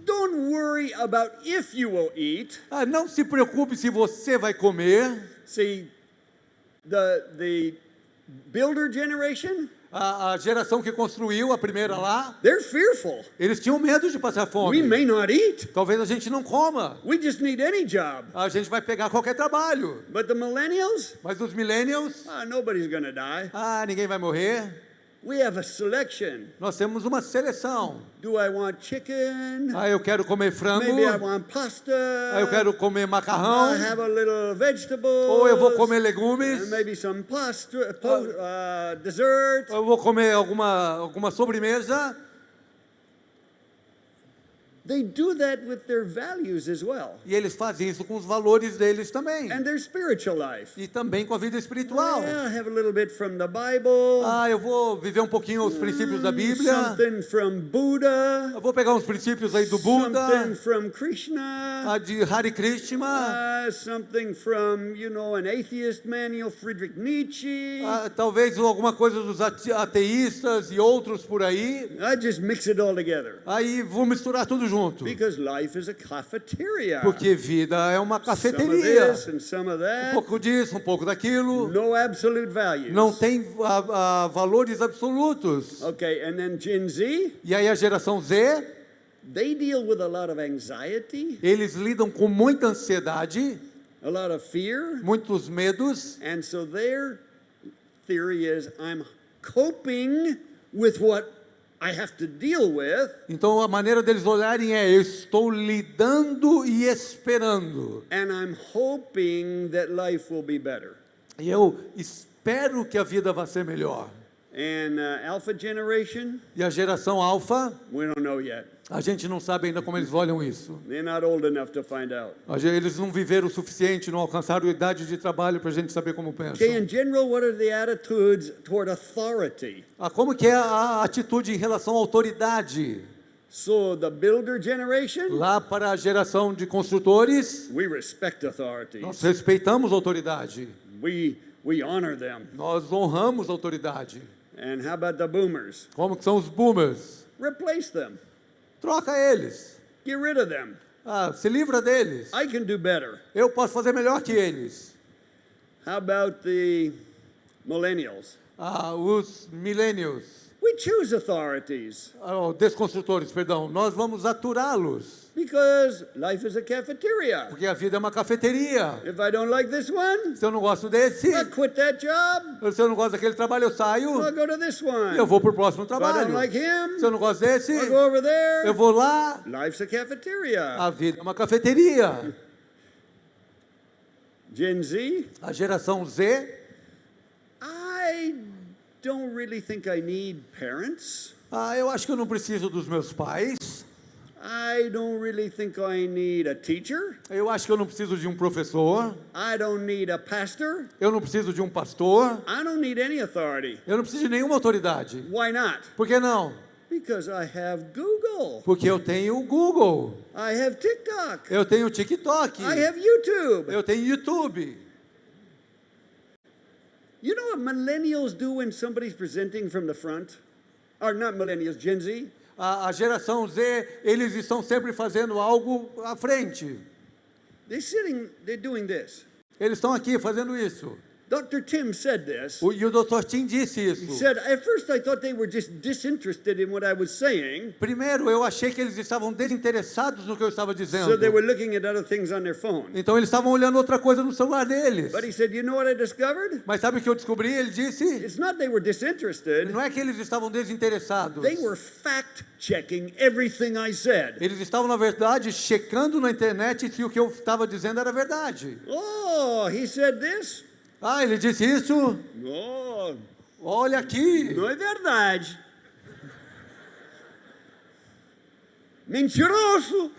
Don't worry about if you will eat. Não se preocupe se você vai comer. See, the builder generation, A geração que construiu a primeira lá, they're fearful. eles tinham medo de passar We fome. may not eat. Talvez a gente não coma. We just need any job. A gente vai pegar qualquer trabalho. But the millennials, Mas os millennials, nobody's going to die. ninguém vai morrer. We have a selection. Nós temos uma seleção. Do I want chicken? Eu quero comer frango. Maybe I want pasta. Eu quero comer I macarrão. have a little vegetables. Ou eu vou comer legumes. Maybe some pasta, dessert. Eu vou comer alguma sobremesa. They do that with their values as well. E eles fazem isso com os valores deles também. And their spiritual life. E também com a vida espiritual. Yeah, have a little bit from the Bible. Eu vou viver um pouquinho os princípios da Bíblia. Something from Buddha. Eu vou pegar uns princípios aí do Buda, Something from Krishna. de Hare Krishna. Something from, an atheist manual, Friedrich Nietzsche. Talvez alguma coisa dos ateístas e outros por aí. I just mix it all together. Aí vou misturar tudo junto. Because life is a cafeteria. Porque vida é uma Some of cafeteria. this and some of Um that. pouco disso, um pouco daquilo. No absolute values. Não tem valores absolutos. Okay, and then Gen Z, E aí a geração Z, they deal with a lot of anxiety, eles lidam com muita ansiedade, a lot of fear, muitos medos. and so their theory is I'm coping with what I have to deal with, Então a maneira deles olharem é: eu estou lidando e esperando. and I'm hoping that life will be better. E eu espero que a vida vá ser melhor. And Alpha generation, E a geração alfa, we don't know yet. a gente não sabe ainda como eles olham isso. They're not old enough to find out. Eles não viveram o suficiente, não alcançaram a idade de trabalho para a gente saber como Okay, pensam. in general, what are the attitudes toward authority? Como que é a atitude em relação à autoridade? So the builder generation, Lá para a geração de construtores, we respect authorities. nós respeitamos a autoridade. We honor them. Nós honramos a autoridade. And how about the boomers? Como que são os boomers? Replace them. Troca eles. Get rid of them. Se livra deles. I can do better. Eu posso fazer melhor que eles. How about the millennials? os millennials, We choose authorities desconstrutores, perdão, nós vamos aturá-los, because life is a cafeteria. porque a vida é uma cafeteria. If I don't like this one, Se eu não gosto desse, I'll quit that job. se eu não gosto daquele trabalho, eu saio I'll go to this one. e eu vou para o próximo If I trabalho. don't like him, Se eu não gosto desse, I'll go over there. eu vou lá. Life's a cafeteria. A vida é uma cafeteria. Gen Z, A geração Z, I don't really think I need parents. eu acho que eu não preciso dos meus pais. I don't really think I need a teacher. Eu acho que eu não preciso de um professor. I don't need a pastor. Eu não preciso de um pastor. I don't need any authority. Eu não preciso de nenhuma autoridade. Why not? Por que não? Because I have Google. Porque eu tenho o Google. I have TikTok. Eu tenho o TikTok. I have YouTube. Eu tenho YouTube. You know what millennials do when somebody's presenting from the front? Or not millennials, Gen Z? A geração Z, eles estão sempre fazendo algo à frente. They're doing this. Eles estão aqui fazendo isso. Dr. Tim said this. E o Dr. Tim disse He isso. said, at first I thought they were just disinterested in what I was saying, Primeiro, eu achei que eles estavam desinteressados no que eu estava dizendo. so they were looking at other things on their phone. Então eles estavam olhando outra coisa no celular deles. But he said, you know what I discovered? Mas sabe o que eu descobri? Ele disse, It's not they were disinterested. não é que eles estavam desinteressados. They were fact-checking everything I said. Eles estavam, na verdade, checando na internet se o que eu estava dizendo era verdade. Oh, he said this? Ele disse isso? Oh, Olha aqui. não é verdade. Mentiroso.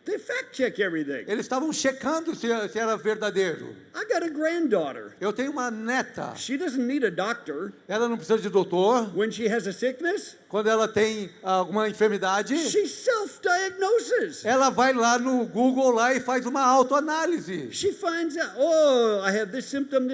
They fact-check everything. Eles estavam checando se era verdadeiro. I got a granddaughter. Eu tenho uma neta. She doesn't need a doctor. Ela não precisa de doutor. When she has a sickness, Quando ela tem alguma enfermidade, she self-diagnoses. ela vai lá no Google lá e faz uma autoanálise. She finds out, oh, I have this symptom,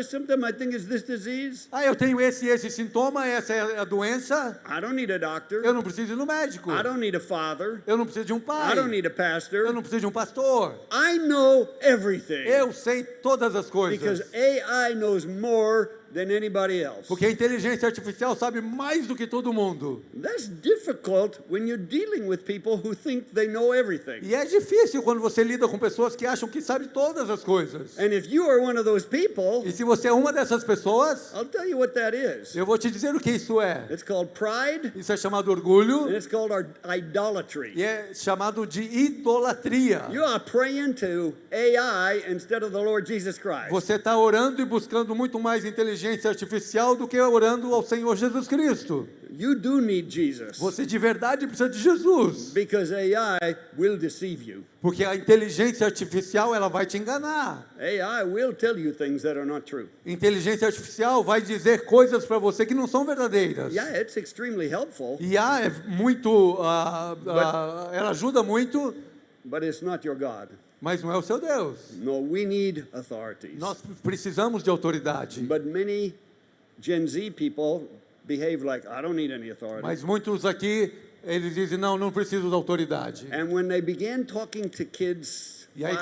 I think it's this disease. Eu tenho esse sintoma, essa é a doença. I don't need a doctor. Eu não preciso ir no médico. I don't need a father. Eu não preciso de um pai. I don't need a pastor. Eu não preciso de um pastor. I know everything. Eu sei todas as Because coisas. AI knows more than anybody else. Porque a inteligência artificial sabe mais do que todo mundo. That's difficult when you're dealing with people who think they know everything. E é difícil quando você lida com pessoas que acham que sabem todas as coisas. And if you are one of those people, E se você é uma dessas pessoas, I'll tell you what that is. eu vou te dizer o que isso é. It's called pride Isso é chamado orgulho and it's called idolatry. e é chamado de idolatria. You are praying to AI instead of the Lord Jesus Christ. Você está orando e buscando muito mais inteligência artificial do que orando ao Senhor Jesus Cristo. You do need Jesus Você de verdade precisa de Jesus. because AI will deceive you. Porque a inteligência artificial, ela vai te enganar. AI will tell you things that are not true. Inteligência artificial vai dizer coisas para você que não são verdadeiras. Yeah, it's extremely helpful, E é muito, ela ajuda muito, but it's not your God. mas não é o seu Deus. No, we need authorities. Nós precisamos de autoridade. But many Gen Z people behave like, I don't need any authority. Mas muitos aqui, eles dizem, não preciso de autoridade. And when they began talking to kids E aí,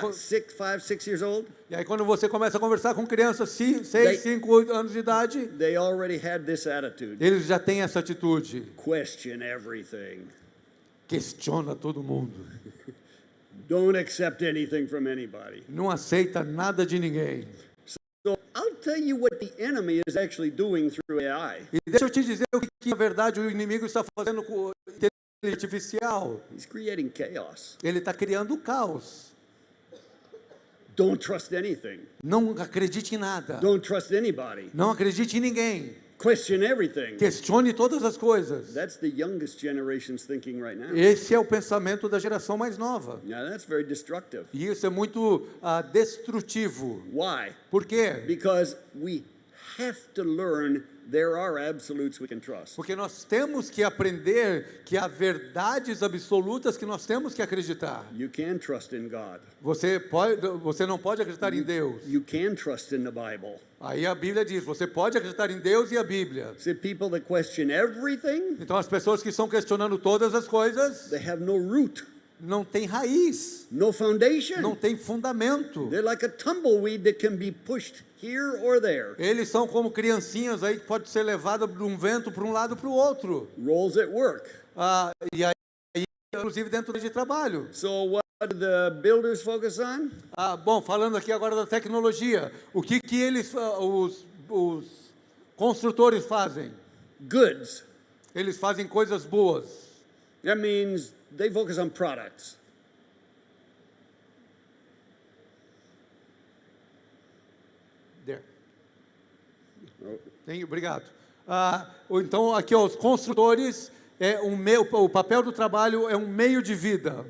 6 years old, E aí quando você começa a conversar com crianças 6, They- 5, 8 anos de idade, they already had this attitude. eles já têm essa atitude. Question everything. Questiona todo mundo. Don't accept anything from anybody. Não aceita nada de ninguém. So I'll tell you what the enemy is actually doing through AI. E deixa eu te dizer o que na verdade o inimigo está fazendo com a inteligência artificial. He's creating chaos. Ele está criando caos. Don't trust anything. Não acredite em nada. Don't trust anybody. Não acredite em ninguém. Question everything. Questione todas as coisas. That's the youngest generation's thinking right now. Esse é o pensamento da geração mais nova. Now that's very destructive. E isso é muito destrutivo. Why? Por quê? Because we have to learn there are absolutes we can trust. Porque nós temos que aprender que há verdades absolutas que nós temos que acreditar. You can trust in God. Você não pode acreditar em Deus. You can trust in the Bible. Aí a Bíblia diz, você pode acreditar em Deus e a Bíblia. See, people that question everything, Então as pessoas que estão questionando todas as coisas, they have no root. não tem raiz, no foundation. não tem fundamento. They're like a tumbleweed that can be pushed here or there. Eles são como criancinhas aí que pode ser levada por um vento para um lado para o outro. Roles at work. E aí, inclusive dentro de trabalho. So what do the builders focus on? Bom, falando aqui agora da tecnologia, o que eles, os construtores fazem? Goods. Eles fazem coisas boas. That means they focus on products. There. Obrigado. Então, aqui, ó, os construtores, o papel do trabalho é um meio de vida.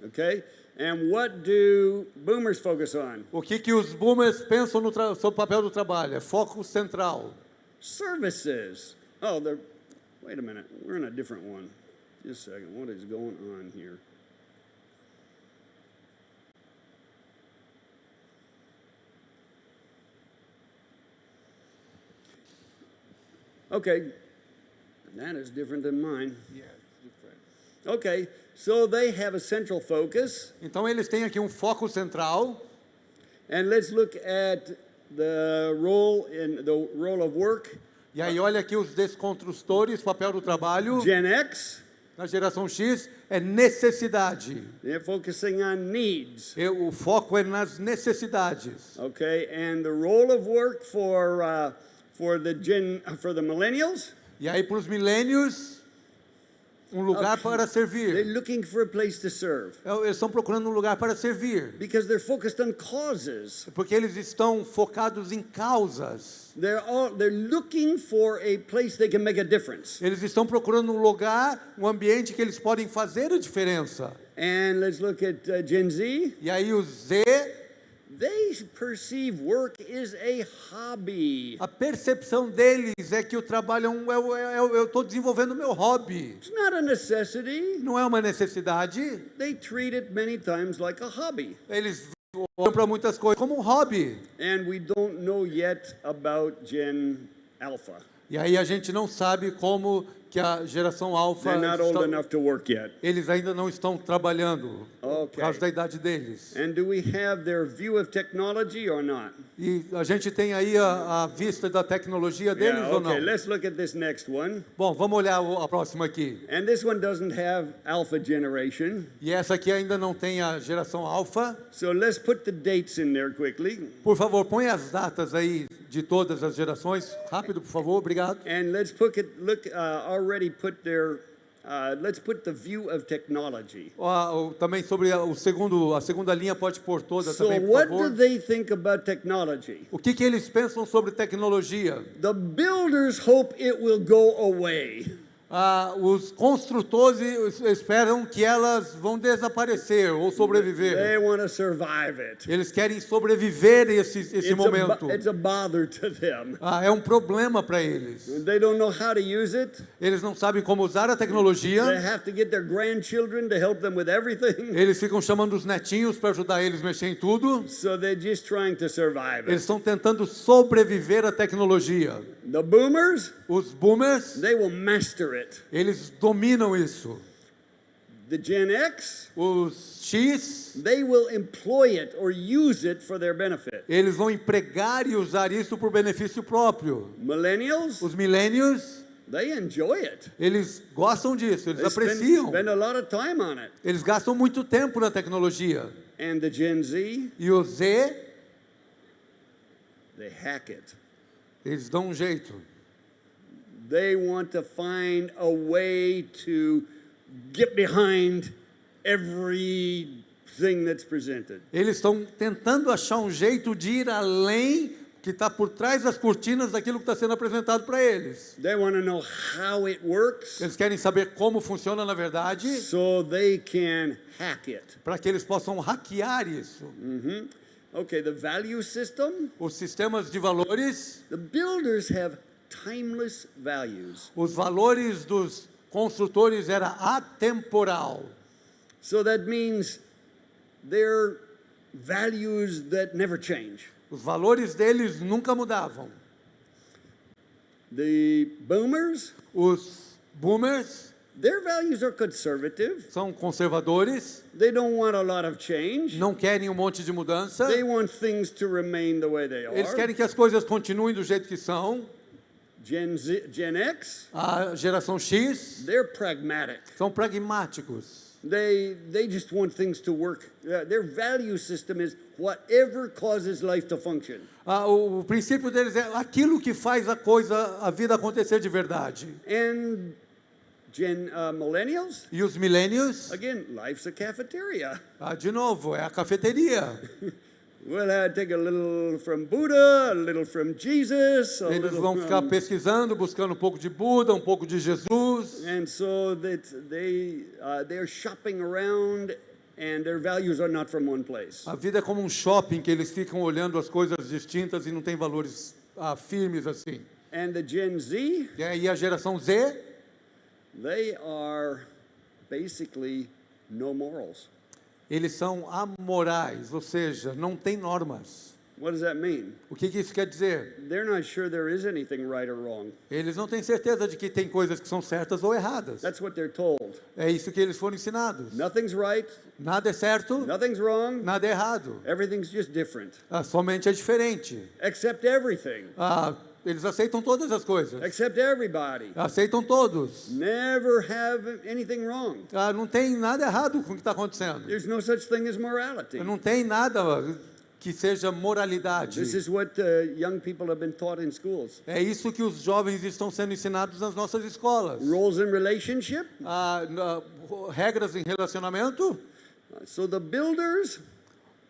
Okay? And what do boomers focus on? O que os boomers pensam sobre o papel do trabalho? É foco central. Services. Oh, wait a minute. We're in a different one. Just a second. What is going on here? Okay. That is different than mine. Yeah, it's different. Okay. So they have a central focus. Então eles têm aqui um foco central. And let's look at the role of work. E aí olha aqui os desconstrutores, papel do trabalho. Gen X. Na geração X é necessidade. They're focusing on needs. O foco é nas necessidades. Okay, and the role of work for the millennials. E aí para os milênios, um lugar para They're servir. looking for a place to serve Eles estão procurando um lugar para servir, because they're focused on causes. porque eles estão focados em causas. They're looking for a place they can make a difference. Eles estão procurando um lugar, um ambiente que eles podem fazer a diferença. And let's look at Gen Z. E aí o Z, They perceive work is a hobby. a percepção deles é que o trabalho eu estou desenvolvendo o meu hobby. It's not a necessity. Não é uma necessidade. They treat it many times like a hobby. Eles olham para muitas coisas como um hobby. And we don't know yet about Gen Alpha. E aí a gente não sabe como que a geração alfa, They're not old enough to work yet. eles ainda não estão trabalhando por causa da idade deles. And do we have their view of technology or not? E a gente tem aí a vista da tecnologia deles Yeah, ou não? okay, let's look at this next one. Bom, vamos olhar a próxima aqui. And this one doesn't have alpha generation. E essa aqui ainda não tem a geração alfa. So let's put the dates in there quickly. Por favor, põe as datas aí de todas as gerações. Rápido, por favor, obrigado. And let's let's put the view of technology. Também sobre a segunda linha, pode pôr toda So também, por what do favor. they think about technology? O que eles pensam sobre tecnologia? The builders hope it will go away. Os construtores esperam que elas vão desaparecer ou sobreviver. They want to survive it. Eles querem sobreviver esse momento. It's a bother to them. É um problema para eles. They don't know how to use it. Eles não sabem como usar a They tecnologia. have to get their grandchildren to help them with everything. Eles ficam chamando os netinhos para ajudar eles a mexer em tudo. So they're just trying to survive Eles it. estão tentando sobreviver à tecnologia. The boomers, Os boomers, they will master it. eles dominam isso. The Gen X, Os X, they will employ it or use it for their benefit. eles vão empregar e usar isso por benefício próprio. Millennials, Os milênios, they enjoy it. eles gostam disso, eles They apreciam. spend a lot of time on it. Eles gastam muito tempo na tecnologia. And the Gen Z, E o Z, they hack it. eles dão um jeito. They want to find a way to get behind everything that's presented. Eles estão tentando achar um jeito de ir além que está por trás das cortinas daquilo que está sendo apresentado para eles. They want to know how it works Eles querem saber como funciona na verdade, so they can hack it. para que eles possam hackear isso. Okay, the value system, Os sistemas de valores, the builders have timeless values. os valores dos construtores era atemporal. So that means they're values that never change. Os valores deles nunca mudavam. The boomers, Os boomers, Their values are conservative. são conservadores, They don't want a lot of change. não querem um monte de mudança, They want things to remain the way they eles are. querem que as coisas continuem do jeito que são. Gen X, A geração X they're pragmatic. são pragmáticos. They just want things to work. Their value system is whatever causes life to function. O princípio deles é aquilo que faz a vida acontecer de verdade. And millennials, E os milênios, again, life's a cafeteria. de novo, é a cafeteria. We'll take a little from Buddha, a little from Jesus, a Eles little vão ficar from... pesquisando, buscando um pouco de Buda, um pouco de Jesus. And so that they're shopping around, and their values are not from one place. A vida é como um shopping que eles ficam olhando as coisas distintas e não tem valores firmes assim. And the Gen Z, E a geração Z, they are basically no morals. eles são amorais, ou seja, não tem normas. What does that mean? O que isso quer dizer? They're not sure there is anything right or wrong. Eles não têm certeza de que tem coisas que são certas ou erradas. That's what they're told. É isso que eles foram ensinados. Nothing's right, Nada é certo, nothing's wrong, nada é errado. everything's just different. Somente é diferente. Accept everything. Eles aceitam todas as coisas. Accept everybody. Aceitam todos. Never have anything wrong. Não tem nada errado com o que está acontecendo. There's no such thing as morality. Não tem nada que seja moralidade. This is what young people have been taught in schools. É isso que os jovens estão sendo ensinados nas nossas escolas. Roles in relationship. Regras em relacionamento. So the builders,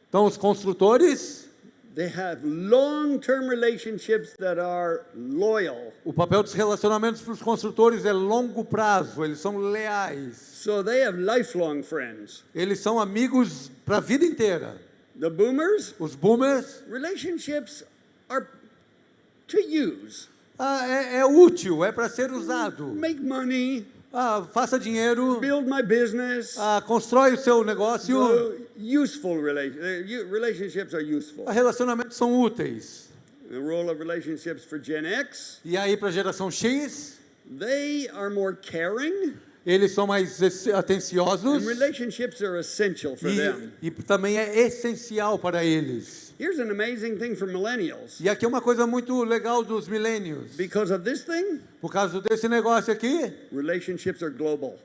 Então, os construtores, they have long-term relationships that are loyal. o papel dos relacionamentos para os construtores é longo prazo, eles são leais. So they have lifelong friends. Eles são amigos para a vida inteira. The boomers, Os boomers, relationships are to use. é útil, é para ser usado. Make money, Faça dinheiro, build my business. constrói o seu negócio. Useful relationships are useful. Relacionamentos são úteis. The role of relationships for Gen X, E aí, para a geração X, they are more caring, eles são mais atenciosos and relationships are essential for them. e também é essencial para eles. Here's an amazing thing for millennials. E aqui é uma coisa muito legal dos milênios. Because of this thing, Por causa desse negócio aqui, relationships are global.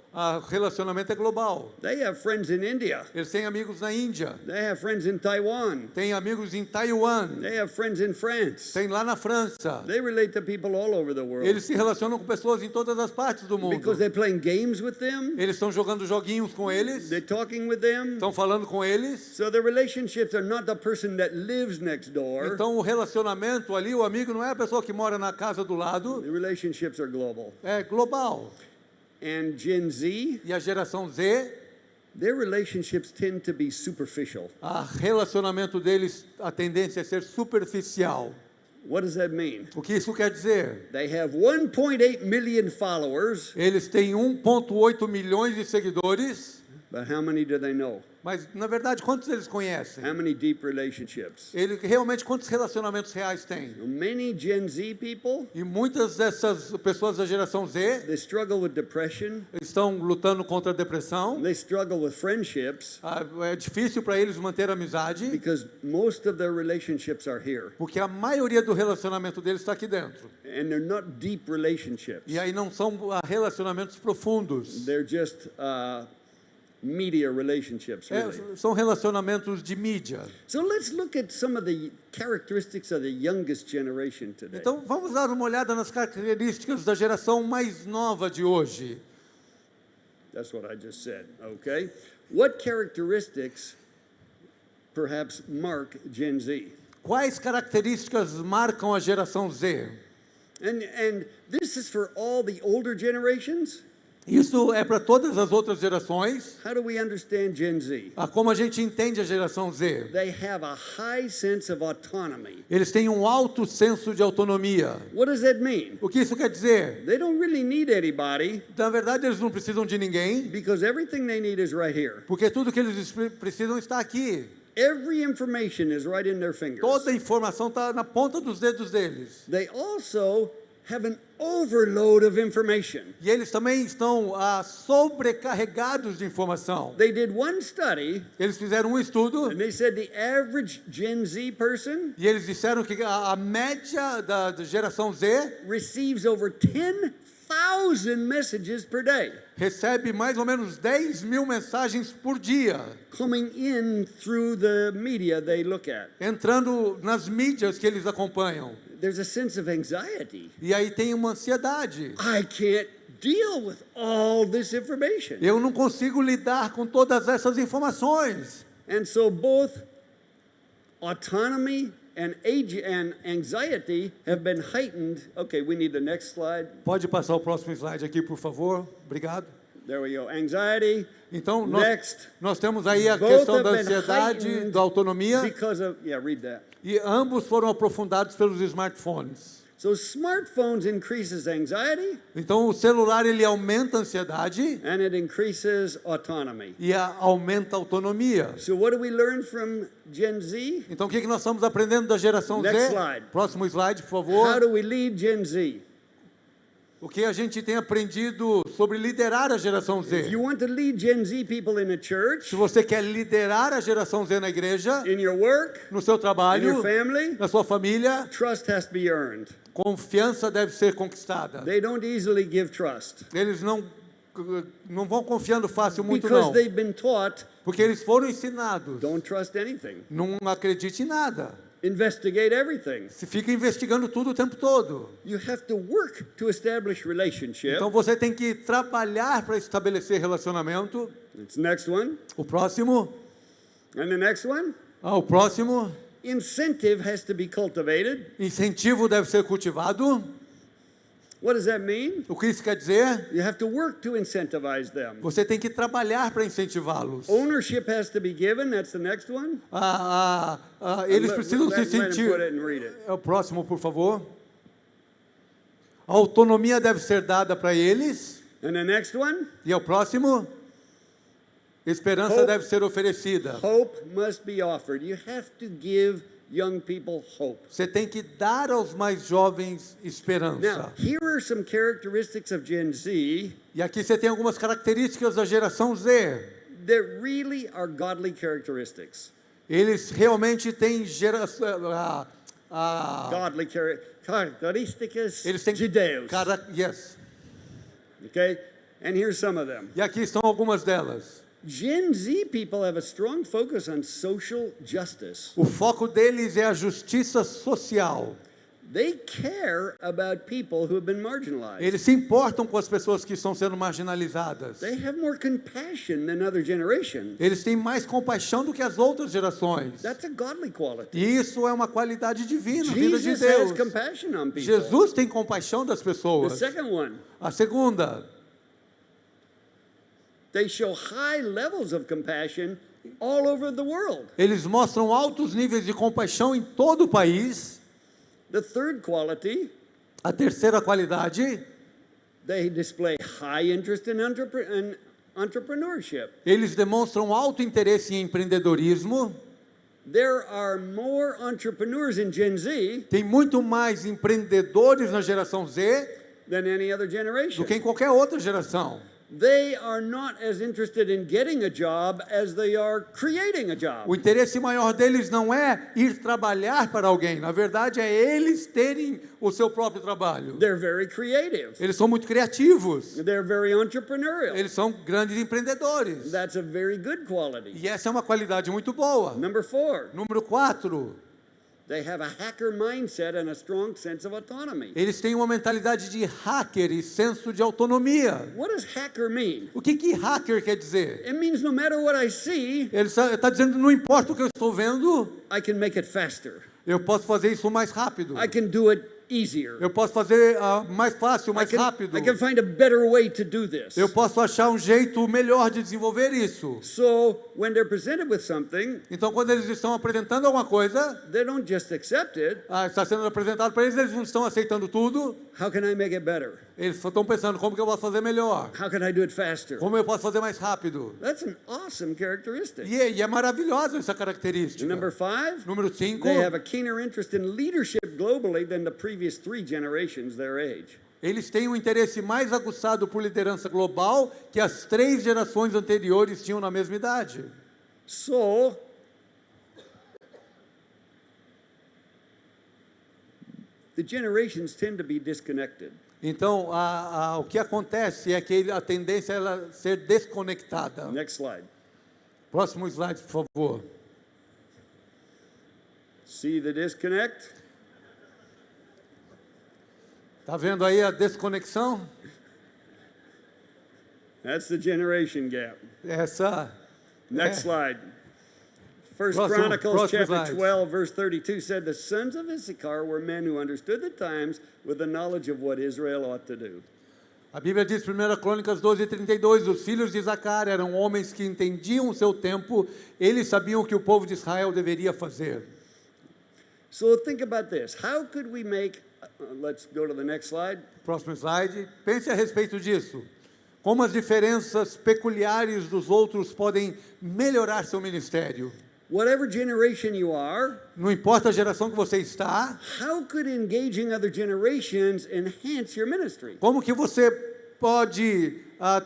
relacionamento é global. They have friends in India. Eles têm amigos na Índia, They have friends in Taiwan. têm amigos em Taiwan, They have friends in France. tem lá na França. They relate to people all over the world. Eles se relacionam com pessoas em todas as partes do mundo. Because they're playing games with them. Eles estão jogando joguinhos com eles, They're talking with them. estão falando com eles. So the relationships are not the person that lives next door. Então o relacionamento ali, o amigo não é a pessoa que mora na casa do lado, The relationships are global. é global. And Gen Z, E a geração Z, their relationships tend to be superficial. o relacionamento deles, a tendência é ser superficial. What does that mean? O que isso quer dizer? They have 1.8 million followers, Eles têm 1,8 milhões de seguidores, but how many do they know? mas na verdade quantos eles conhecem? How many deep relationships? Realmente quantos relacionamentos reais têm? Many Gen Z people, E muitas dessas pessoas da geração Z they struggle with depression, estão lutando contra a depressão. they struggle with friendships, É difícil para eles manter a amizade, because most of their relationships are here. porque a maioria do relacionamento deles está aqui dentro. And they're not deep relationships. E aí não são relacionamentos profundos. They're just media relationships, really. São relacionamentos de mídia. So let's look at some of the characteristics of the youngest generation today. Então vamos dar uma olhada nas características da geração mais nova de hoje. That's what I just said, okay? What characteristics perhaps mark Gen Z? Quais características marcam a geração Z? And this is for all the older generations. Isso é para todas as outras gerações. How do we understand Gen Z? Como a gente entende a geração Z? They have a high sense of autonomy. Eles têm um alto senso de autonomia. What does that mean? O que isso quer dizer? They don't really need anybody, Na verdade, eles não precisam de ninguém, because everything they need is right here. porque tudo que eles precisam está aqui. Every information is right in their fingers. Toda a informação está na ponta dos dedos deles. They also have an overload of information. E eles também estão sobrecarregados de informação. They did one study, Eles fizeram um estudo and they said the average Gen Z person e eles disseram que a média da geração Z receives over 10,000 messages per day recebe mais ou menos 10 mil mensagens por dia, coming in through the media they look at. entrando nas mídias que eles acompanham. There's a sense of anxiety. E aí tem uma ansiedade. I can't deal with all this information. Eu não consigo lidar com todas essas informações. And so both autonomy and age and anxiety have been heightened. Okay, we need the next slide. Pode passar o próximo slide aqui, por favor. Obrigado. There we go. Anxiety. Então, Next. nós temos aí a Both questão have da been ansiedade, heightened da autonomia, because of, yeah, read that. e ambos foram aprofundados pelos smartphones. So smartphones increases anxiety Então, o celular, ele aumenta a ansiedade and it increases autonomy. e aumenta a autonomia. So what do we learn from Gen Z? Então, o que nós estamos aprendendo da geração Next Z? slide. Próximo slide, por How favor. do we lead Gen Z? O que a gente tem aprendido sobre liderar a geração If Z. you want to lead Gen Z people in a church, Se você quer liderar a geração Z na igreja, in your work, no seu in trabalho, your family, na sua família, trust has to be earned. confiança deve ser conquistada. They don't easily give trust Eles não vão confiando fácil muito because não, they've been taught, porque eles foram ensinados. don't trust anything. Não acredite em nada. Investigate everything. Se fica investigando tudo o tempo todo. You have to work to establish relationship. Então você tem que trabalhar para estabelecer relacionamento. It's next one. O próximo, And the next one, o próximo, incentive has to be cultivated. incentivo deve ser cultivado. What does that mean? O que isso quer dizer? You have to work to incentivize them. Você tem que trabalhar para incentivá-los. Ownership has to be given. That's the next one. Eles Let- precisam let- se let him sentir. put it and read it. É o próximo, por favor. A autonomia deve ser dada para eles. And the next one, E é o próximo. Esperança Hope. deve ser oferecida. hope must be offered. You have to give young people hope. Você tem que dar aos mais jovens Now, esperança. here are some characteristics of Gen Z E aqui você tem algumas características da geração Z. that really are godly characteristics. Eles realmente têm Godly characteristics eles têm judeus. Yes. Okay? And here's some of them. E aqui estão algumas delas. Gen Z people have a strong focus on social justice. O foco deles é a justiça social. They care about people who have been marginalized. Eles se importam com as pessoas que estão sendo marginalizadas. They have more compassion than other generations. Eles têm mais compaixão do que as outras gerações. That's a godly quality. E isso é uma qualidade divina, vinda de Jesus has Deus. compassion on people. Jesus tem compaixão das The pessoas. second one, A segunda, they show high levels of compassion all over the world. eles mostram altos níveis de compaixão em todo o país. The third quality, A terceira qualidade, they display high interest in entrepreneurship. eles demonstram alto interesse em empreendedorismo. There are more entrepreneurs in Gen Z Tem muito mais empreendedores na geração Z than any other do generation. que em qualquer outra geração. They are not as interested in getting a job as they are creating a job. O interesse maior deles não é ir trabalhar para alguém. Na verdade, é eles terem o seu próprio trabalho. They're very creative. Eles são muito criativos. They're very entrepreneurial. Eles são grandes empreendedores. That's a very good quality. E essa é uma qualidade muito boa. Number 4, Número 4, they have a hacker mindset and a strong sense of autonomy. eles têm uma mentalidade de hacker e senso de autonomia. What does hacker mean? O que hacker quer dizer? It means no matter what I see, Ele está dizendo, não importa o que eu estou vendo, I can make it faster. eu posso fazer isso mais rápido. I can do it easier. Eu posso fazer mais fácil, mais rápido. I can find a better way to do this. Eu posso achar um jeito melhor de desenvolver isso. So when they're presented with something, Então, quando eles estão apresentando alguma coisa, they don't just accept it. está sendo apresentado para eles, eles não estão aceitando tudo. How can I make it better? Eles só estão pensando, como que eu posso fazer melhor? How can I do it faster? Como eu posso fazer mais rápido? That's an awesome characteristic. E é maravilhosa essa característica. Number 5, Número 5, they have a keener interest in leadership globally than the previous previous 3 generations their age. Eles têm um interesse mais aguçado por liderança global que as 3 gerações anteriores tinham na mesma idade. So, the generations tend to be disconnected. Então, o que acontece é que a tendência é ela ser desconectada. Next slide. Próximo slide, por favor. See the disconnect? Está vendo aí a desconexão? That's the generation gap. Essa Next slide. First Próximo Chronicles chapter slide. 12, verse 32 said, the sons of Issachar were men who understood the times with the knowledge of what Israel ought to do. A Bíblia diz, 1 Crônicas 12:32, os filhos de Zacar eram homens que entendiam o seu tempo, eles sabiam o que o povo de Israel deveria fazer. So think about this. How could we make, let's go to the next slide. Próximo slide. Pense a respeito disso. Como as diferenças peculiares dos outros podem melhorar seu ministério. Whatever generation you are, Não importa a geração que você está, how could engaging other generations enhance your ministry? como que você pode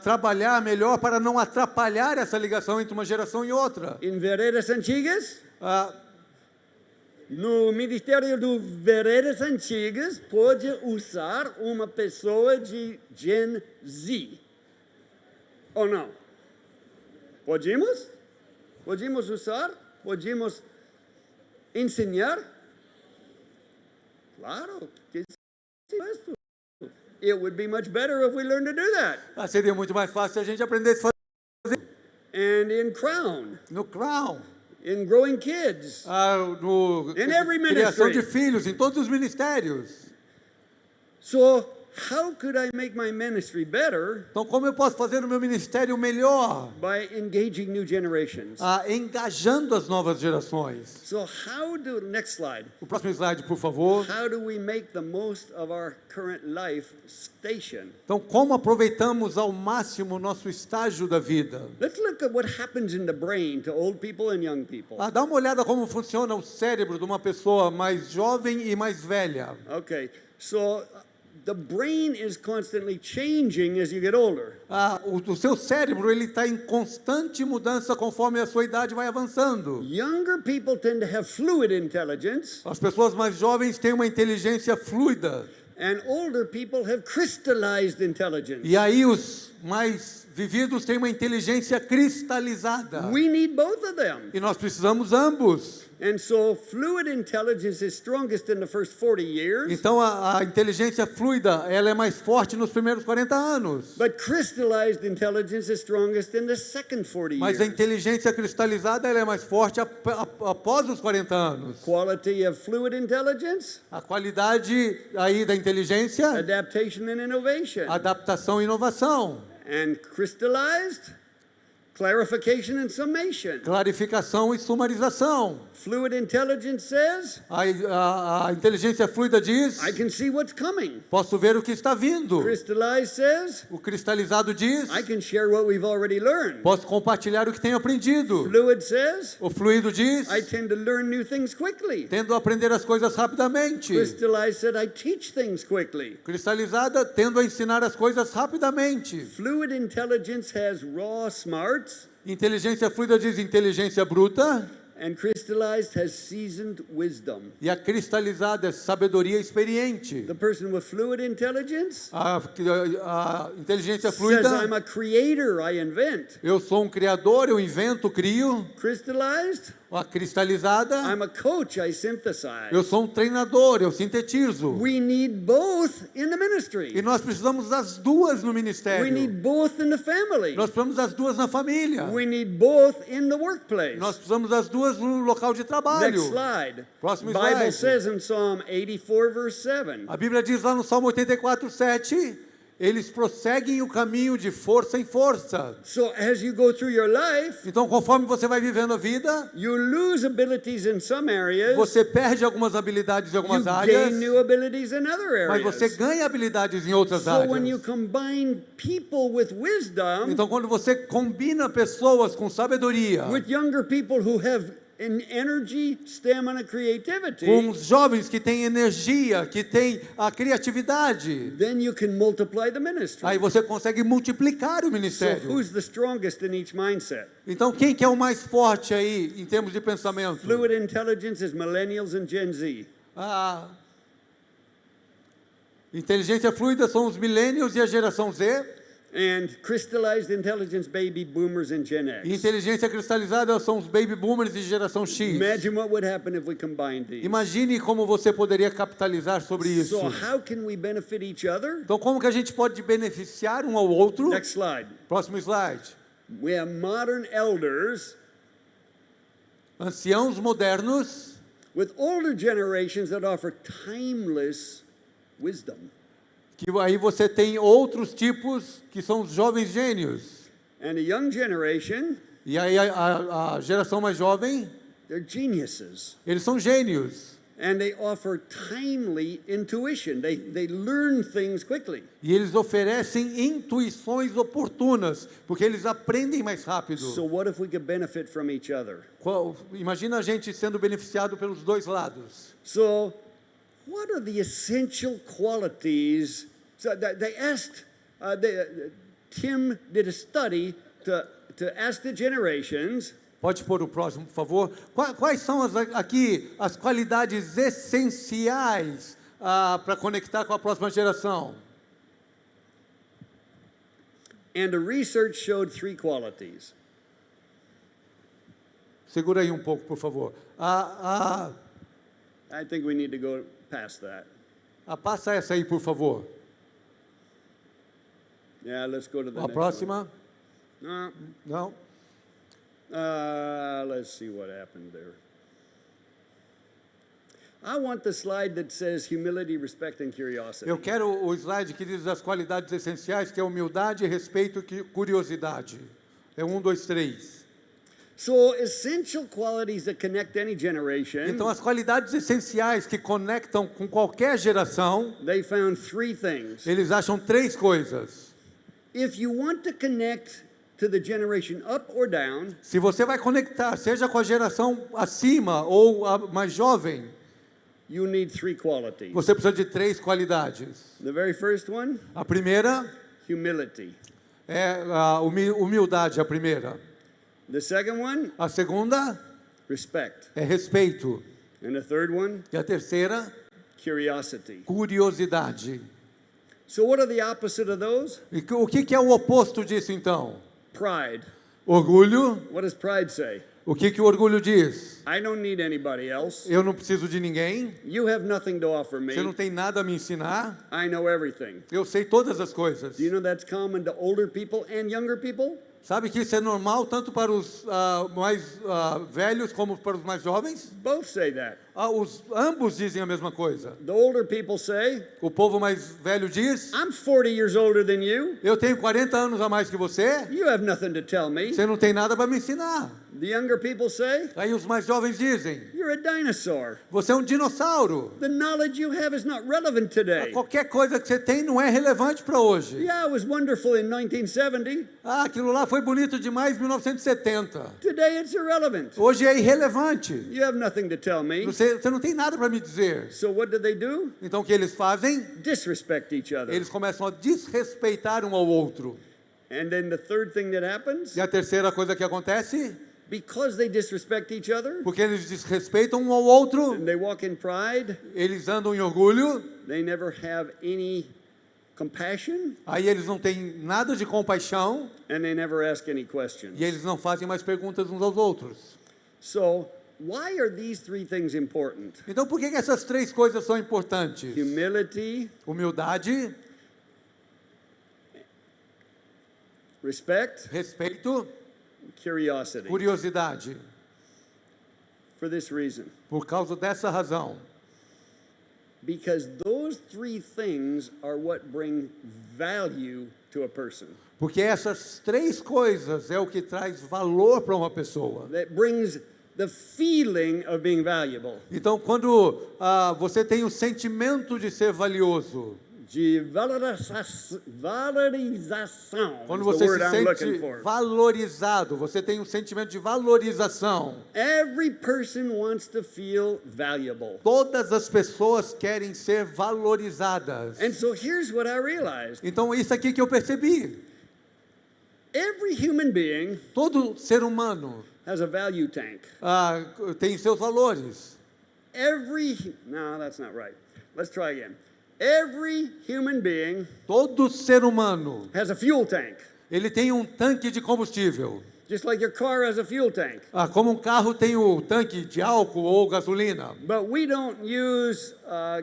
trabalhar melhor para não atrapalhar essa ligação entre uma geração e outra? In Veredas Antigas, Ah, no Ministério do Veredas Antigas, pode usar uma pessoa de Gen Z. Ou não? Podemos? Podemos usar? Podemos ensinar? Claro que sim. It would be much better if we learned to do that. seria muito mais fácil se a gente aprendesse a fazer And in Crown, no Crown, in Growing Kids, no In every criação de ministry. filhos, em todos os ministérios. so how could I make my ministry better Então, como eu posso fazer o meu ministério melhor? by engaging new generations? Engajando as novas gerações. So how do, next slide, O próximo slide, por favor. how do we make the most of our current life station? Então, como aproveitamos ao máximo o nosso estágio da vida? Let's look at what happens in the brain to old people and young people. Dá uma olhada como funciona o cérebro de uma pessoa mais jovem e mais velha. Okay, so the brain is constantly changing as you get older. O seu cérebro ele está em constante mudança conforme a sua idade vai avançando. Younger people tend to have fluid intelligence, As pessoas mais jovens têm uma inteligência fluida. and older people have crystallized intelligence. E aí os mais vividos têm uma inteligência cristalizada. We need both of them. E nós precisamos ambos. And so fluid intelligence is strongest in the first 40 years, Então a inteligência fluida, ela é mais forte nos primeiros 40 anos. but crystallized intelligence is strongest in the second 40 Mas a years. inteligência cristalizada, ela é mais forte após os 40 anos. Quality of fluid intelligence, A qualidade aí da inteligência, adaptation and innovation. adaptação e inovação, And crystallized, clarification and summation. clarificação e sumarização. Fluid intelligence says, A inteligência fluida diz, I can see what's coming. posso ver o que está vindo. Crystallized says, O cristalizado diz, I can share what we've already learned. posso compartilhar o que tenho aprendido. Fluid says, O fluido diz, I tend to learn new things quickly. tendo a aprender as coisas rapidamente. Crystallized said, I teach things quickly. Cristalizada, tendo a ensinar as coisas rapidamente. Fluid intelligence has raw smarts, Inteligência fluida diz inteligência bruta. and crystallized has seasoned wisdom. E a cristalizada é sabedoria experiente. The person with fluid intelligence A inteligência says, fluida, I'm a creator, I invent. eu sou um criador, eu invento, crio. Crystallized, A cristalizada, I'm a coach, I synthesize. eu sou um treinador, eu sintetizo. We need both in the E ministry. nós precisamos das duas no We ministério. need both in the family. Nós precisamos das duas na família. We need both in the workplace. Nós precisamos das duas no local de trabalho. Next slide. Próximo Bible slide. says in Psalm 84, verse 7, A Bíblia diz lá no Salmo 84:7, eles prosseguem o caminho de força em força. so as you go through your life, Então, conforme você vai vivendo a vida, you lose abilities in some areas, você perde algumas habilidades em you algumas gain áreas, new abilities in other mas você areas. ganha habilidades em outras So when you áreas. combine people with wisdom Então, quando você combina pessoas com sabedoria, with younger people who have energy, stamina, creativity, com os jovens que têm energia, que têm a criatividade, then you can multiply the ministry. aí você consegue multiplicar o So ministério. who's the strongest in each mindset? Então, quem que é o mais forte aí em termos de pensamento? Fluid intelligence is millennials and Gen Z. A inteligência fluida são os millennials e a geração Z. And crystallized intelligence, baby boomers and Gen E X. inteligência cristalizada são os baby boomers e geração X. Imagine what would happen if we combined these. Imagine como você poderia capitalizar sobre isso. So how can we benefit each other? Então, como que a gente pode beneficiar um ao outro? Next slide. Próximo slide. We have modern elders Anciãos modernos with older generations that offer timeless wisdom. que aí você tem outros tipos que são os jovens gênios. And a young generation, E aí a geração mais jovem, they're geniuses. eles são gênios. And they offer timely intuition. They learn things quickly. E eles oferecem intuições oportunas, porque eles aprendem mais rápido. So what if we could benefit from each other? Imagina a gente sendo beneficiado pelos dois lados. So what are the essential qualities? So they asked, Tim did a study to ask the generations. Pode pôr o próximo, por favor. Quais são aqui as qualidades essenciais para conectar com a próxima geração? And the research showed 3 qualities. Segura aí um pouco, por favor. I think we need to go past that. Passa essa aí, por favor. Yeah, let's go to the A next próxima. one. Não. Let's see what happened there. I want the slide that says humility, respect, and curiosity. Eu quero o slide que diz as qualidades essenciais, que é humildade, respeito e curiosidade. É 1, 2, 3. So, essential qualities that connect any generation. Então, as qualidades essenciais que conectam com qualquer geração, They found 3 things. eles acham 3 coisas. If you want to connect to the generation up or down, Se você vai conectar, seja com a geração acima ou a mais jovem, you need 3 qualities. você precisa de 3 qualidades. The very first one, A primeira humility. é a humildade, a primeira. The second one, A segunda respect. é respeito. And the third one, E a terceira, curiosity. curiosidade. So what are the opposite of those? E o que é o oposto disso, então? Pride. Orgulho. What does pride say? O que o orgulho diz? I don't need anybody else. Eu não preciso de ninguém. You have nothing to offer me. Você não tem nada a me ensinar. I know everything. Eu sei todas as coisas. Do you know that's common to older people and younger people? Sabe que isso é normal tanto para os mais velhos como para os mais jovens? Both say that. Ambos dizem a mesma coisa. The older people say, O povo mais velho diz: I'm 40 years older than you. eu tenho 40 anos a mais que você. You have nothing to tell me. Você não tem nada para me ensinar. The younger people say, Aí os mais jovens dizem: you're a dinosaur. você é um dinossauro. The knowledge you have is not relevant today. Qualquer coisa que você tem não é relevante para hoje. Yeah, it was wonderful in 1970. Aquilo lá foi bonito demais em 1970. Today it's irrelevant. Hoje é irrelevante. You have nothing to tell me. Você não tem nada para me dizer. So what do? Então o que eles fazem? Disrespect each other. Eles começam a desrespeitar um ao outro. And then the third thing that happens, E a terceira coisa que acontece? because they disrespect each other, Porque eles desrespeitam um ao outro, and they walk in pride, eles andam em orgulho, they never have any compassion, aí eles não têm nada de compaixão and they never ask any questions. e eles não fazem mais perguntas uns aos outros. So, why are these 3 things important? Então por que essas 3 coisas são importantes? Humility, Humildade, respect, respeito, curiosity. curiosidade. For this reason, Por causa dessa razão. because those 3 things are what bring value to a person. Porque essas 3 coisas é o que traz valor para uma pessoa. That brings the feeling of being valuable. Então, quando você tem o sentimento de ser valioso, de valorização. Quando is você the word se I'm looking sente for. valorizado, você tem um sentimento de valorização. Every person wants to feel valuable. Todas as pessoas querem ser valorizadas. And so here's what I realized. Então, isso aqui que eu percebi. Every human being Todo ser humano has a value tank. tem seus valores. No, that's not right. Let's try again. Every human being Todo ser humano, has a fuel tank, ele tem um tanque de combustível. just like your car has a fuel tank. Como um carro tem o tanque de álcool ou gasolina. But we don't use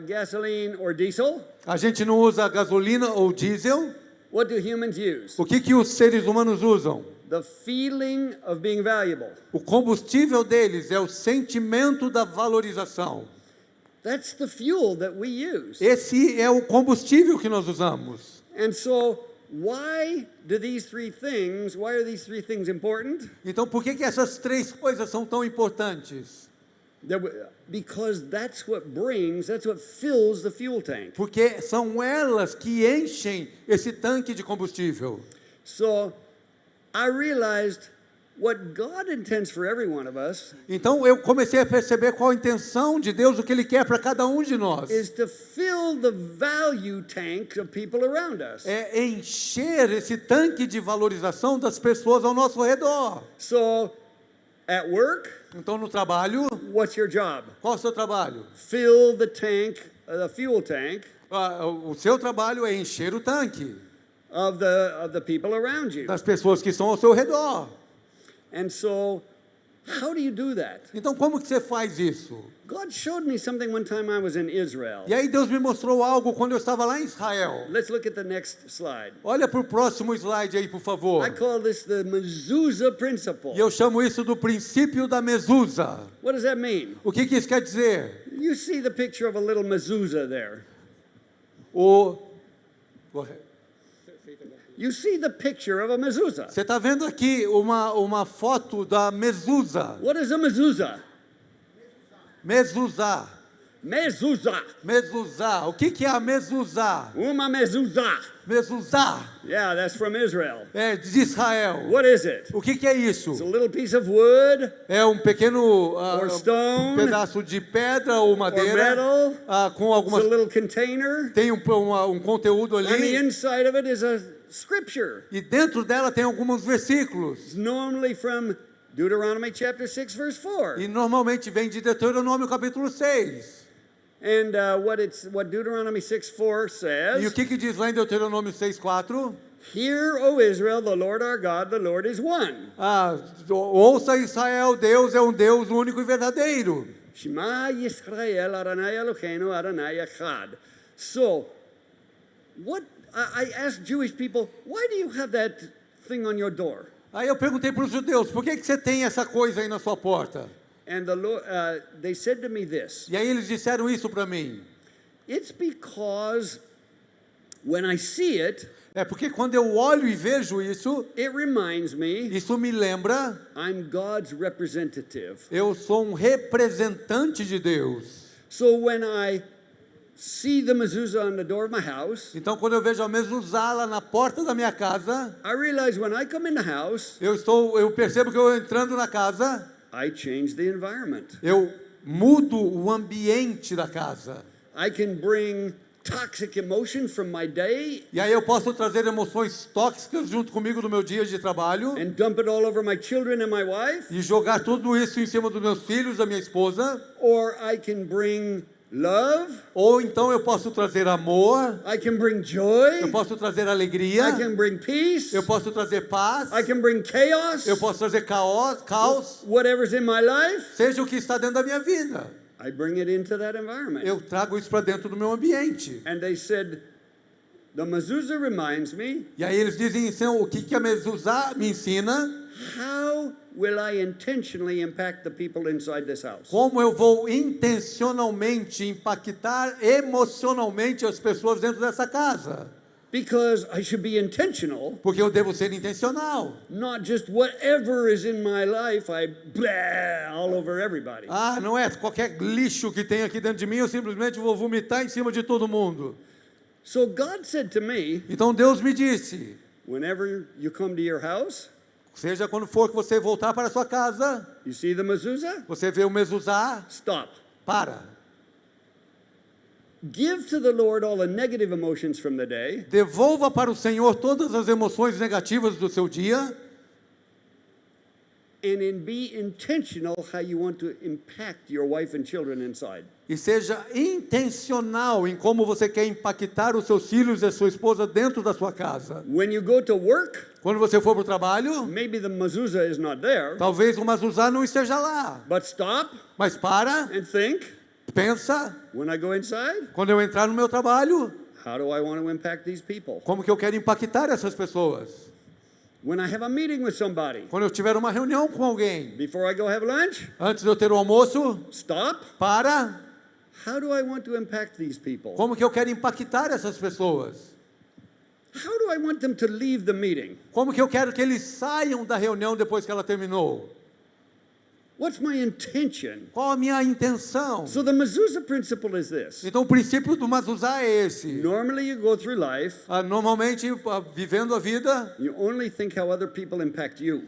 gasoline or diesel. A gente não usa gasolina ou diesel. What do humans use? O que os seres humanos usam? The feeling of being valuable. O combustível deles é o sentimento da valorização. That's the fuel that we use. Esse é o combustível que nós usamos. And so, why are these three things important? Então, por que essas três coisas são tão importantes? Because that's what fills the fuel tank. Porque são elas que enchem esse tanque de combustível. So, I realized what God intends for every one of us Então eu comecei a perceber qual a intenção de Deus, o que Ele quer para cada um de nós. is to fill the value tank of people around us. É encher esse tanque de valorização das pessoas ao nosso redor. So, at work, Então no trabalho, what's your job? qual é o seu trabalho? Fill the tank, the fuel tank O seu trabalho é encher o tanque of the people around you. das pessoas que estão ao seu redor. And so, how do you do that? Então como que você faz isso? God showed me something one time I was in Israel. E aí Deus me mostrou algo quando eu estava lá em Israel. Let's look at the next slide. Olha para o próximo slide aí, por favor. I call this the mezuzah principle. E eu chamo isso do princípio da mesusa. What does that mean? O que isso quer dizer? You see the picture of a little mezuzah there. You see the picture of a mezuzah. Você está vendo aqui uma foto da mesusa. What is a mezuzah? Mezuzá. Mezuzah. Mezuzá. O que é a mezuzá? Uma mezuzah. Mezuzá. Yeah, that's from Israel. É de Israel. What is it? O que é isso? It's a little piece of wood É um pequeno or stone pedaço de pedra ou or madeira metal. com It's algumas a little container. tem um conteúdo On the ali inside of it is a scripture. e dentro dela tem alguns versículos. It's normally from Deuteronomy chapter 6 verse 4. E normalmente vem de Deuteronômio capítulo 6. And what Deuteronomy 6:4 E o says, que diz lá em Deuteronômio 6:4? "Hear, O Israel, the Lord our God, the Lord is one. Ouça Israel, Deus é um Deus único e verdadeiro. Shema Yisrael, Adonai Eloheinu, Adonai Echad." So, I asked Jewish people, why do you have that thing on your door? Aí eu perguntei para os judeus, por que você tem essa coisa aí na sua porta? And the Lord, they said to me this, E aí eles disseram isso para mim. it's because when I see it, É porque quando eu olho e vejo isso, it reminds me isso me lembra, I'm God's representative. eu sou um representante de Deus. So when I see the mezuzah on the door of my house, Então quando eu vejo a mezuzá lá na porta da minha casa, I realize when I come in the house, eu percebo que eu entrando na casa, I change the environment. eu mudo o ambiente da casa. I can bring toxic emotion from my day E aí eu posso trazer emoções tóxicas junto comigo no meu dia de trabalho and dump it all over my children and my wife, e jogar tudo isso em cima dos meus filhos, da minha esposa. or I can bring love, Ou então eu posso trazer amor, I can bring joy, eu posso trazer I alegria, can bring peace, eu posso trazer paz, I can bring chaos, eu posso trazer caos, whatever's in my life, seja o que está dentro da minha vida. I bring it into that environment. Eu trago isso para dentro do meu ambiente. And they said, the mezuzah reminds me, E aí eles dizem, então, o que a mezuzá me ensina? how will I intentionally impact the people inside this house? Como eu vou intencionalmente impactar emocionalmente as pessoas dentro dessa casa? Because I should be intentional, Porque eu devo ser intencional. not just whatever is in my life, I blah all over everybody. Não é qualquer lixo que tem aqui dentro de mim, eu simplesmente vou vomitar em cima de todo mundo. So God said to me, Então Deus me disse, whenever you come to your house, seja quando for que você voltar para a sua casa, you see the mezuzah? você vê o mezuzá, Stop. para. Give to the Lord all the negative emotions from the day, Devolva para o Senhor todas as emoções negativas do seu dia and be intentional how you want to impact your wife and children inside. e seja intencional em como você quer impactar os seus filhos e a sua esposa dentro da sua casa. When you go to work, Quando você for para o trabalho, maybe the mezuzah is not there, talvez o mezuzá não esteja lá, but stop mas para, and think, pensa, when I go inside, quando eu entrar no meu trabalho, how do I want to impact these people? como que eu quero impactar essas pessoas? When I have a meeting with somebody, Quando eu tiver uma reunião com alguém, before I go have lunch, antes de eu ter o almoço, stop. para, How do I want to impact these people? como que eu quero impactar essas pessoas? How do I want them to leave the meeting? Como que eu quero que eles saiam da reunião depois que ela terminou? What's my intention? Qual a minha intenção? So the mezuzah principle is this. Então o princípio do mezuzá é esse. Normally you go through life, Normalmente, vivendo a vida, you only think how other people impact you.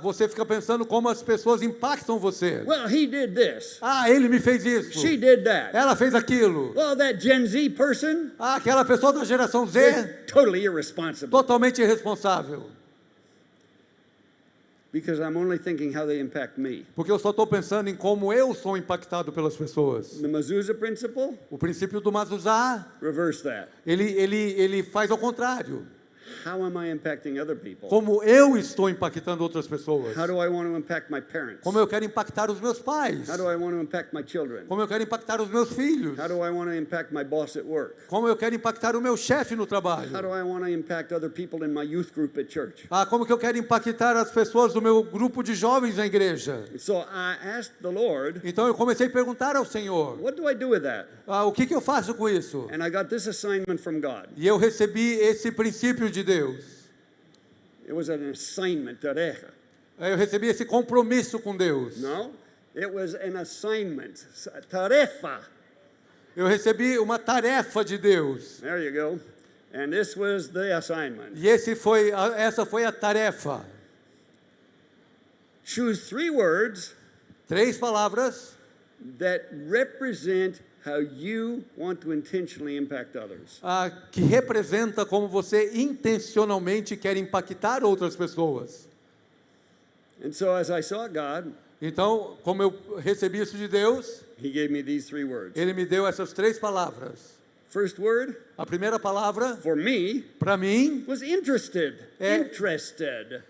você fica pensando como as pessoas impactam você. Well, he did this. Ele me fez isso. She did that. Ela fez aquilo. Well, that Gen Z person Aquela pessoa da geração Z, is totally irresponsible totalmente irresponsável. because I'm only thinking how they impact me. Porque eu só estou pensando em como eu sou impactado pelas pessoas. The mezuzah principle, O princípio do mezuzá, reverse that. ele faz ao contrário. How am I impacting other people? Como eu estou impactando outras pessoas. How do I want to impact my parents? Como eu quero impactar os meus pais. How do I want to impact my children? Como eu quero impactar os meus filhos. How do I want to impact my boss at work? Como eu quero impactar o meu chefe no trabalho. How do I want to impact other people in my youth group at church? Como que eu quero impactar as pessoas do meu grupo de jovens na igreja. So I asked the Lord, Então eu comecei a perguntar ao Senhor, what do I do with that? o que eu faço com isso? And I got this assignment from God. E eu recebi esse princípio de Deus. It was an assignment, tarefa. Eu recebi esse compromisso com Deus. No, it was an assignment, tarefa. Eu recebi uma tarefa de Deus. There you go. And this was the assignment. E essa foi a tarefa. Choose 3 words 3 palavras that represent how you want to intentionally impact others. Que representa como você intencionalmente quer impactar outras pessoas. And so as I sought God, Então, como eu recebi isso de Deus, He gave me these 3 words. Ele me deu essas 3 palavras. First word, A primeira palavra, for me, para mim, was interested. É- Interested.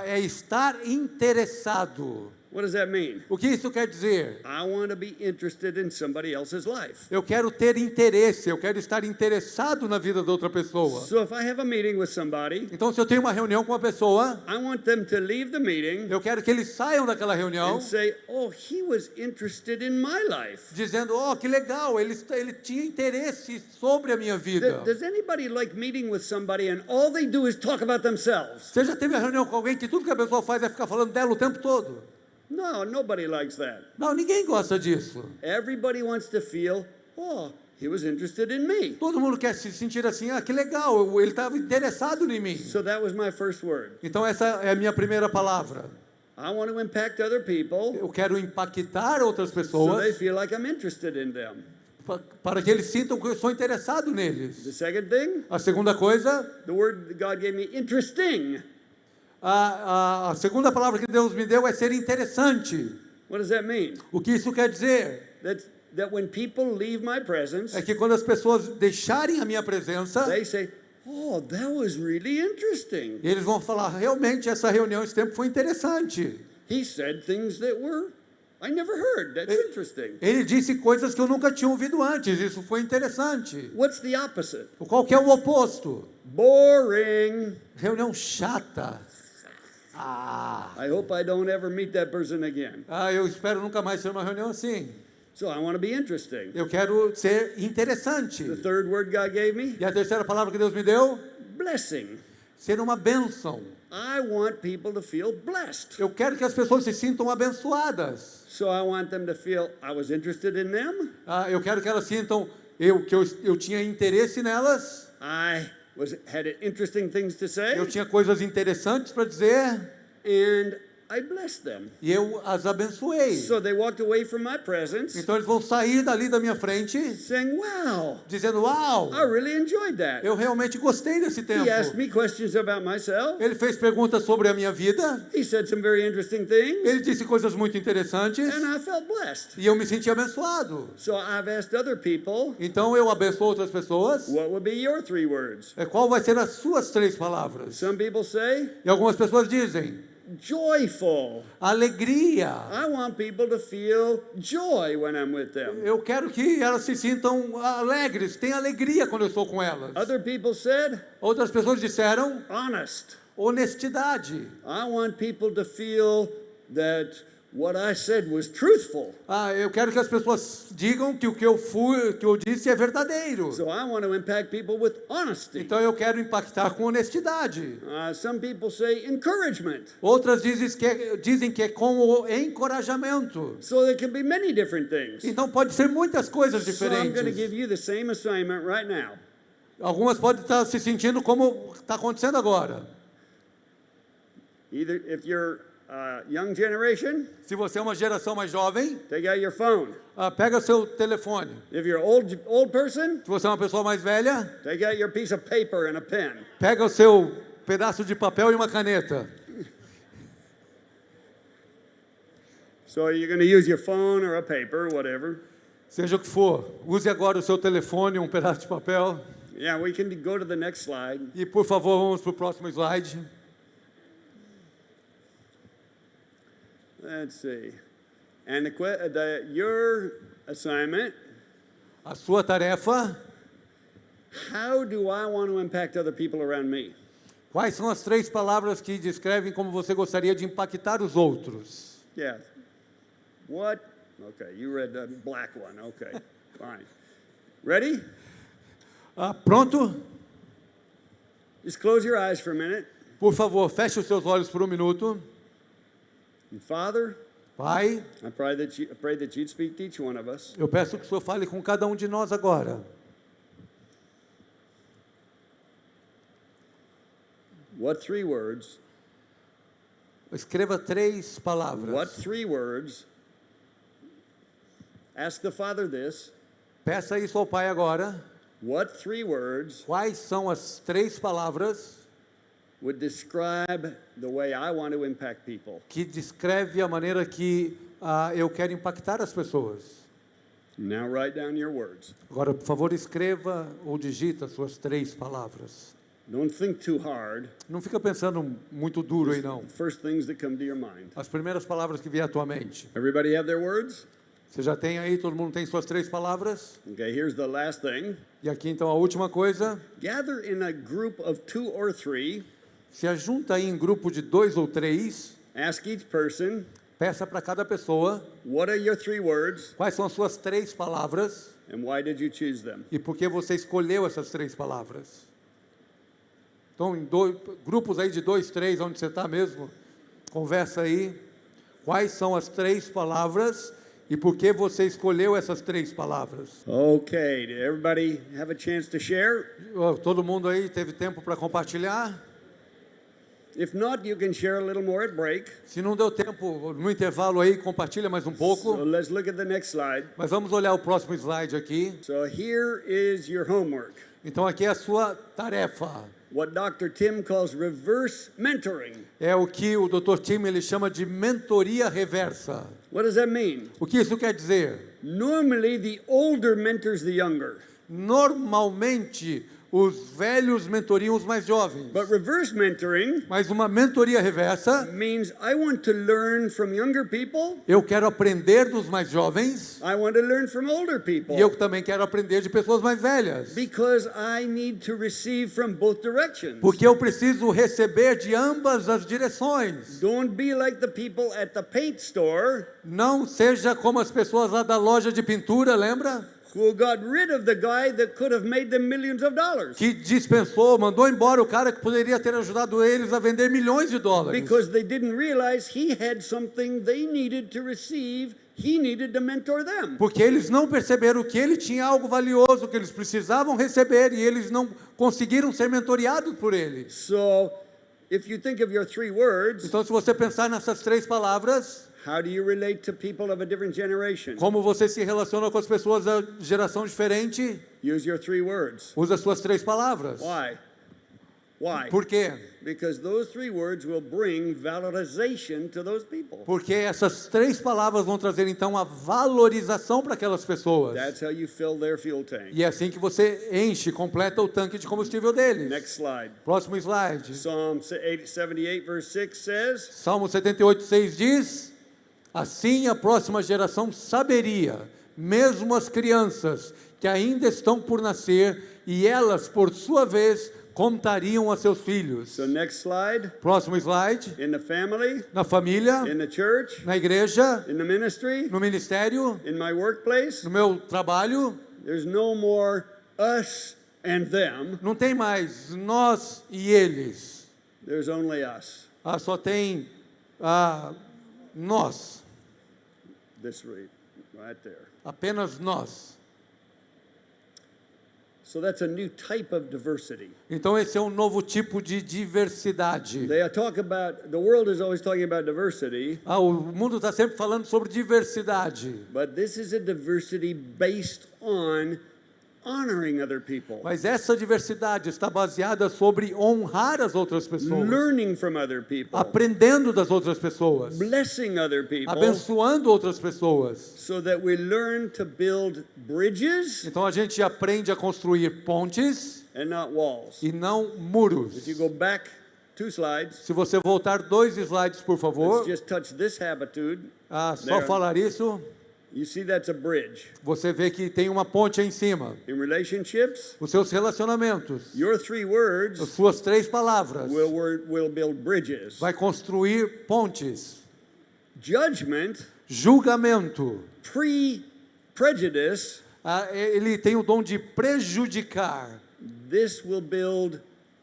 é estar interessado. What does that mean? O que isso quer dizer? I want to be interested in somebody else's life. Eu quero ter interesse, eu quero estar interessado na vida da outra pessoa. So if I have a meeting with somebody, Então, se eu tenho uma reunião com uma pessoa, I want them to leave the meeting eu quero que eles saiam daquela reunião and say, oh, he was interested in my life. dizendo, que legal, ele tinha interesse sobre a minha vida. Does anybody like meeting with somebody and all they do is talk about themselves? Você já teve uma reunião com alguém que tudo que a pessoa faz é ficar falando dela o tempo todo? No, nobody likes that. Não, ninguém gosta disso. Everybody wants to feel, oh, he was interested in me. Todo mundo quer se sentir assim, que legal, ele estava interessado em mim. So that was my first word. Então essa é a minha primeira palavra. I want to impact other people Eu quero impactar outras so they pessoas feel like I'm interested in them. para que eles sintam que eu sou interessado The neles. second thing, A segunda coisa, the word God gave me, interesting. a segunda palavra que Deus me deu é ser interessante. What does that mean? O que isso quer dizer? That when people leave my presence, É que quando as pessoas deixarem a minha presença, they say, oh, that was really interesting. eles vão falar, realmente essa reunião esse tempo foi interessante. He said things that I never heard. That's interesting. Ele disse coisas que eu nunca tinha ouvido antes, isso foi interessante. What's the opposite? Qual que é o oposto? Boring. Reunião chata. I hope I don't ever meet that person again. Eu espero nunca mais ter uma reunião assim. So I want to be interesting. Eu quero ser interessante. The third word God gave me, E a terceira palavra que Deus me deu? blessing. Ser uma bênção. I want people to feel blessed. Eu quero que as pessoas se sintam abençoadas. So I want them to feel I was interested in them. Eu quero que elas sintam eu tinha interesse nelas, I had interesting things to say, eu tinha coisas interessantes para dizer, and I blessed them. e eu as abençoei. So they walked away from my presence Então eles vão sair dali da minha frente, saying, wow, dizendo, uau, I really enjoyed that. eu realmente gostei desse tempo. He asked me questions about myself. Ele fez perguntas sobre a minha vida, He said some very interesting things, ele disse coisas muito interessantes, and I felt blessed. e eu me senti abençoado. So I've asked other people, Então eu abençoo outras pessoas. what would be your 3 words? Qual vai ser as suas 3 palavras? Some people say, E algumas pessoas dizem, joyful. alegria. I want people to feel joy when I'm with them. Eu quero que elas se sintam alegres, tenham alegria quando eu estou com elas. Other people said, Outras pessoas disseram, honest. honestidade. I want people to feel that what I said was truthful. Eu quero que as pessoas digam que o que eu disse é verdadeiro. So I want to impact people with honesty. Então eu quero impactar com honestidade. Some people say encouragement. Outras dizem que é com o encorajamento. So there can be many different things. Então pode ser muitas coisas So I'm going to diferentes. give you the same assignment right now. Algumas podem estar se sentindo como está acontecendo agora. Either if you're young generation, Se você é uma geração mais jovem, take out your phone. pega seu telefone. If you're old person, Se você é uma pessoa mais velha, take out your piece of paper and a pen. pega o seu pedaço de papel e uma caneta. So you're going to use your phone or a paper, whatever. Seja o que for, use agora o seu telefone, um pedaço de papel. Yeah, we can go to the next slide. E, por favor, vamos para o próximo slide. Let's see. And your assignment, A sua tarefa, how do I want to impact other people around me? quais são as 3 palavras que descrevem como você gostaria de impactar os outros? Yeah. What? Okay, you read the black one. Okay, fine. Ready? Pronto? Just close your eyes for a minute. Por favor, feche os seus olhos por um minuto. And Father, Pai, I pray that you'd speak to each one of us. eu peço que o Senhor fale com cada um de nós agora. What 3 words? Escreva 3 palavras. What 3 words? Ask the Father this. Peça isso ao Pai agora. What 3 words Quais são as 3 palavras would describe the way I want to impact people? que descreve a maneira que eu quero impactar as pessoas? Now write down your words. Agora, por favor, escreva ou digita as suas 3 palavras. Don't think too hard. Não fica pensando muito duro aí, não. First things that come to your mind. As primeiras palavras que vier à tua mente. Everybody have their words? Você já tem aí, todo mundo tem suas 3 palavras? Okay, here's the last thing. E aqui, então, a última coisa. Gather in a group of 2 or 3. Se ajunta aí em grupo de 2 ou 3. Ask each person, Peça para cada pessoa what are your 3 words quais são as suas 3 palavras and why did you choose them? e por que você escolheu essas 3 palavras. Então, em grupos aí de 2, 3, onde você está mesmo, conversa aí. Quais são as 3 palavras e por que você escolheu essas 3 palavras. Okay, did everybody have a chance to share? Todo mundo aí teve tempo para compartilhar? If not, you can share a little more at break. Se não deu tempo, no intervalo aí, compartilha mais um pouco. So let's look at the next slide. Mas vamos olhar o próximo slide aqui. So here is your homework. Então aqui é a sua tarefa. What Dr. Tim calls reverse mentoring. É o que o Dr. Tim ele chama de mentoria reversa. What does that mean? O que isso quer dizer? Normally, the older mentors the younger. Normalmente, os velhos mentoriam os mais jovens. But reverse mentoring Mas uma mentoria reversa, means I want to learn from younger people. eu quero aprender dos mais jovens I want to learn from older people. e eu também quero aprender de pessoas mais velhas. Because I need to receive from both directions. Porque eu preciso receber de ambas as direções. Don't be like the people at the paint store Não seja como as pessoas lá da loja de pintura, lembra? who got rid of the guy that could have made them millions of dollars. Que dispensou, mandou embora o cara que poderia ter ajudado eles a vender milhões de dólares. Because they didn't realize he had something they needed to receive he needed to mentor them. Porque eles não perceberam que ele tinha algo valioso que eles precisavam receber e eles não conseguiram ser mentoreados por ele. So, if you think of your 3 words, Então, se você pensar nessas 3 palavras, how do you relate to people of a different generation? como você se relaciona com as pessoas da geração diferente, Use your 3 words. usa as suas 3 palavras. Why? Why? Por quê? Because those 3 words will bring valorization to those people. Porque essas 3 palavras vão trazer então a valorização para aquelas pessoas. That's how you fill their fuel tank. E é assim que você enche, completa o tanque de combustível deles. Next slide. Próximo slide. Psalm 78, verse 6 says, Salmo 78:6 diz: assim a próxima geração saberia, mesmo as crianças que ainda estão por nascer, e elas, por sua vez, contariam a seus filhos. so next slide, Próximo slide. in the family, Na família, in the church, na igreja, in the ministry, no ministério, in my workplace, no meu trabalho, there's no more us and them. não tem mais nós e eles. There's only us. Só tem nós, This right there. apenas nós. So that's a new type of diversity. Então esse é um novo tipo de diversidade. The world is always talking about diversity, O mundo está sempre falando sobre diversidade. but this is a diversity based on honoring other people, Mas essa diversidade está baseada sobre honrar as outras pessoas, learning from other people, aprendendo das outras pessoas, blessing other people, abençoando outras pessoas. so that we learn to build bridges Então a gente aprende a construir pontes and not walls. e não muros. If you go back 2 slides, Se você voltar 2 slides, por favor, let's just touch this habitude. só There. falar isso, You see that's a bridge. você vê que tem uma ponte aí em cima. In relationships, Os seus relacionamentos, your 3 as words suas 3 palavras, will build bridges. vai construir pontes. Judgment, Julgamento, prejudice, ele tem o dom de prejudicar. this will build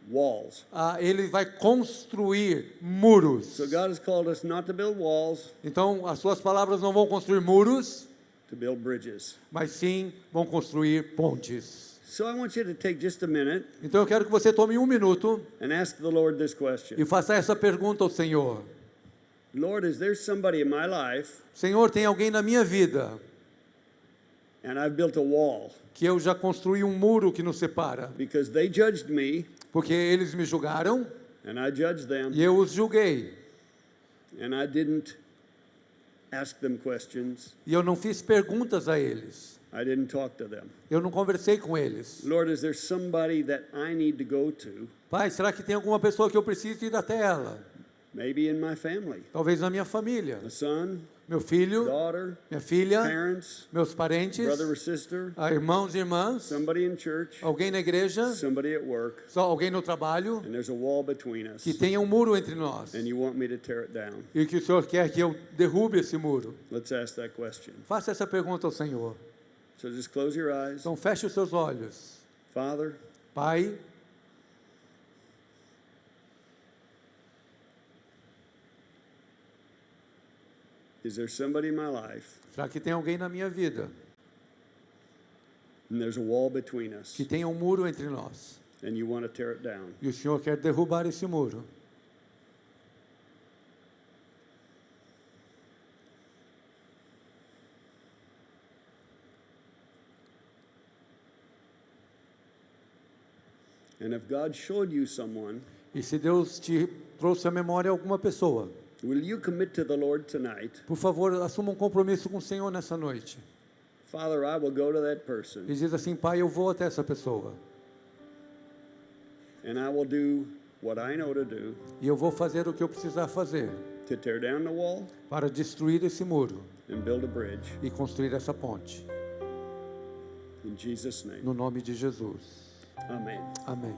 walls. Ele vai construir muros. So God has called us not to build walls, Então, as suas palavras não vão construir muros, to build bridges. mas sim vão construir pontes. So I want you to take just a minute Então, eu quero que você tome 1 minuto and ask the Lord this question. e faça essa pergunta ao Senhor. Lord, is there somebody in my life Senhor, tem alguém na minha vida and I've built a wall que eu já construí um muro que nos separa, because they judged me porque eles me julgaram and I judged them e eu os julguei. and I didn't ask them questions. E eu não fiz perguntas a eles. I didn't talk to them. Eu não conversei com eles. Lord, is there somebody that I need to go to? Pai, será que tem alguma pessoa que eu preciso ir até ela? Maybe in my family. Talvez na minha família. A son, Meu filho, daughter, minha filha, parents, meus parentes, brother or sister, irmãos e irmãs, somebody in church, alguém na igreja, somebody at work, só alguém no trabalho, and there's a wall between us, que tenha um muro entre nós. and you want me to tear it down. E que o Senhor quer que eu derrube esse muro. Let's ask that question. Faça essa pergunta ao Senhor. So just close your eyes. Então feche os seus olhos. Father, Pai, is there somebody in my life será que tem alguém na minha vida and there's a wall between us que tenha um muro entre nós? and you want to tear it down? E o Senhor quer derrubar esse muro? And if God showed you someone, E se Deus te trouxe à memória alguma pessoa, will you commit to the Lord tonight? por favor, assuma um compromisso com o Senhor nessa noite. Father, I will go to that person E diz assim: Pai, eu vou até essa pessoa. and I will do what I know to do E eu vou fazer o que eu precisar fazer to tear down the wall para destruir esse muro and build a bridge. e construir essa ponte. In Jesus' name, No nome de Jesus. amen. Amém.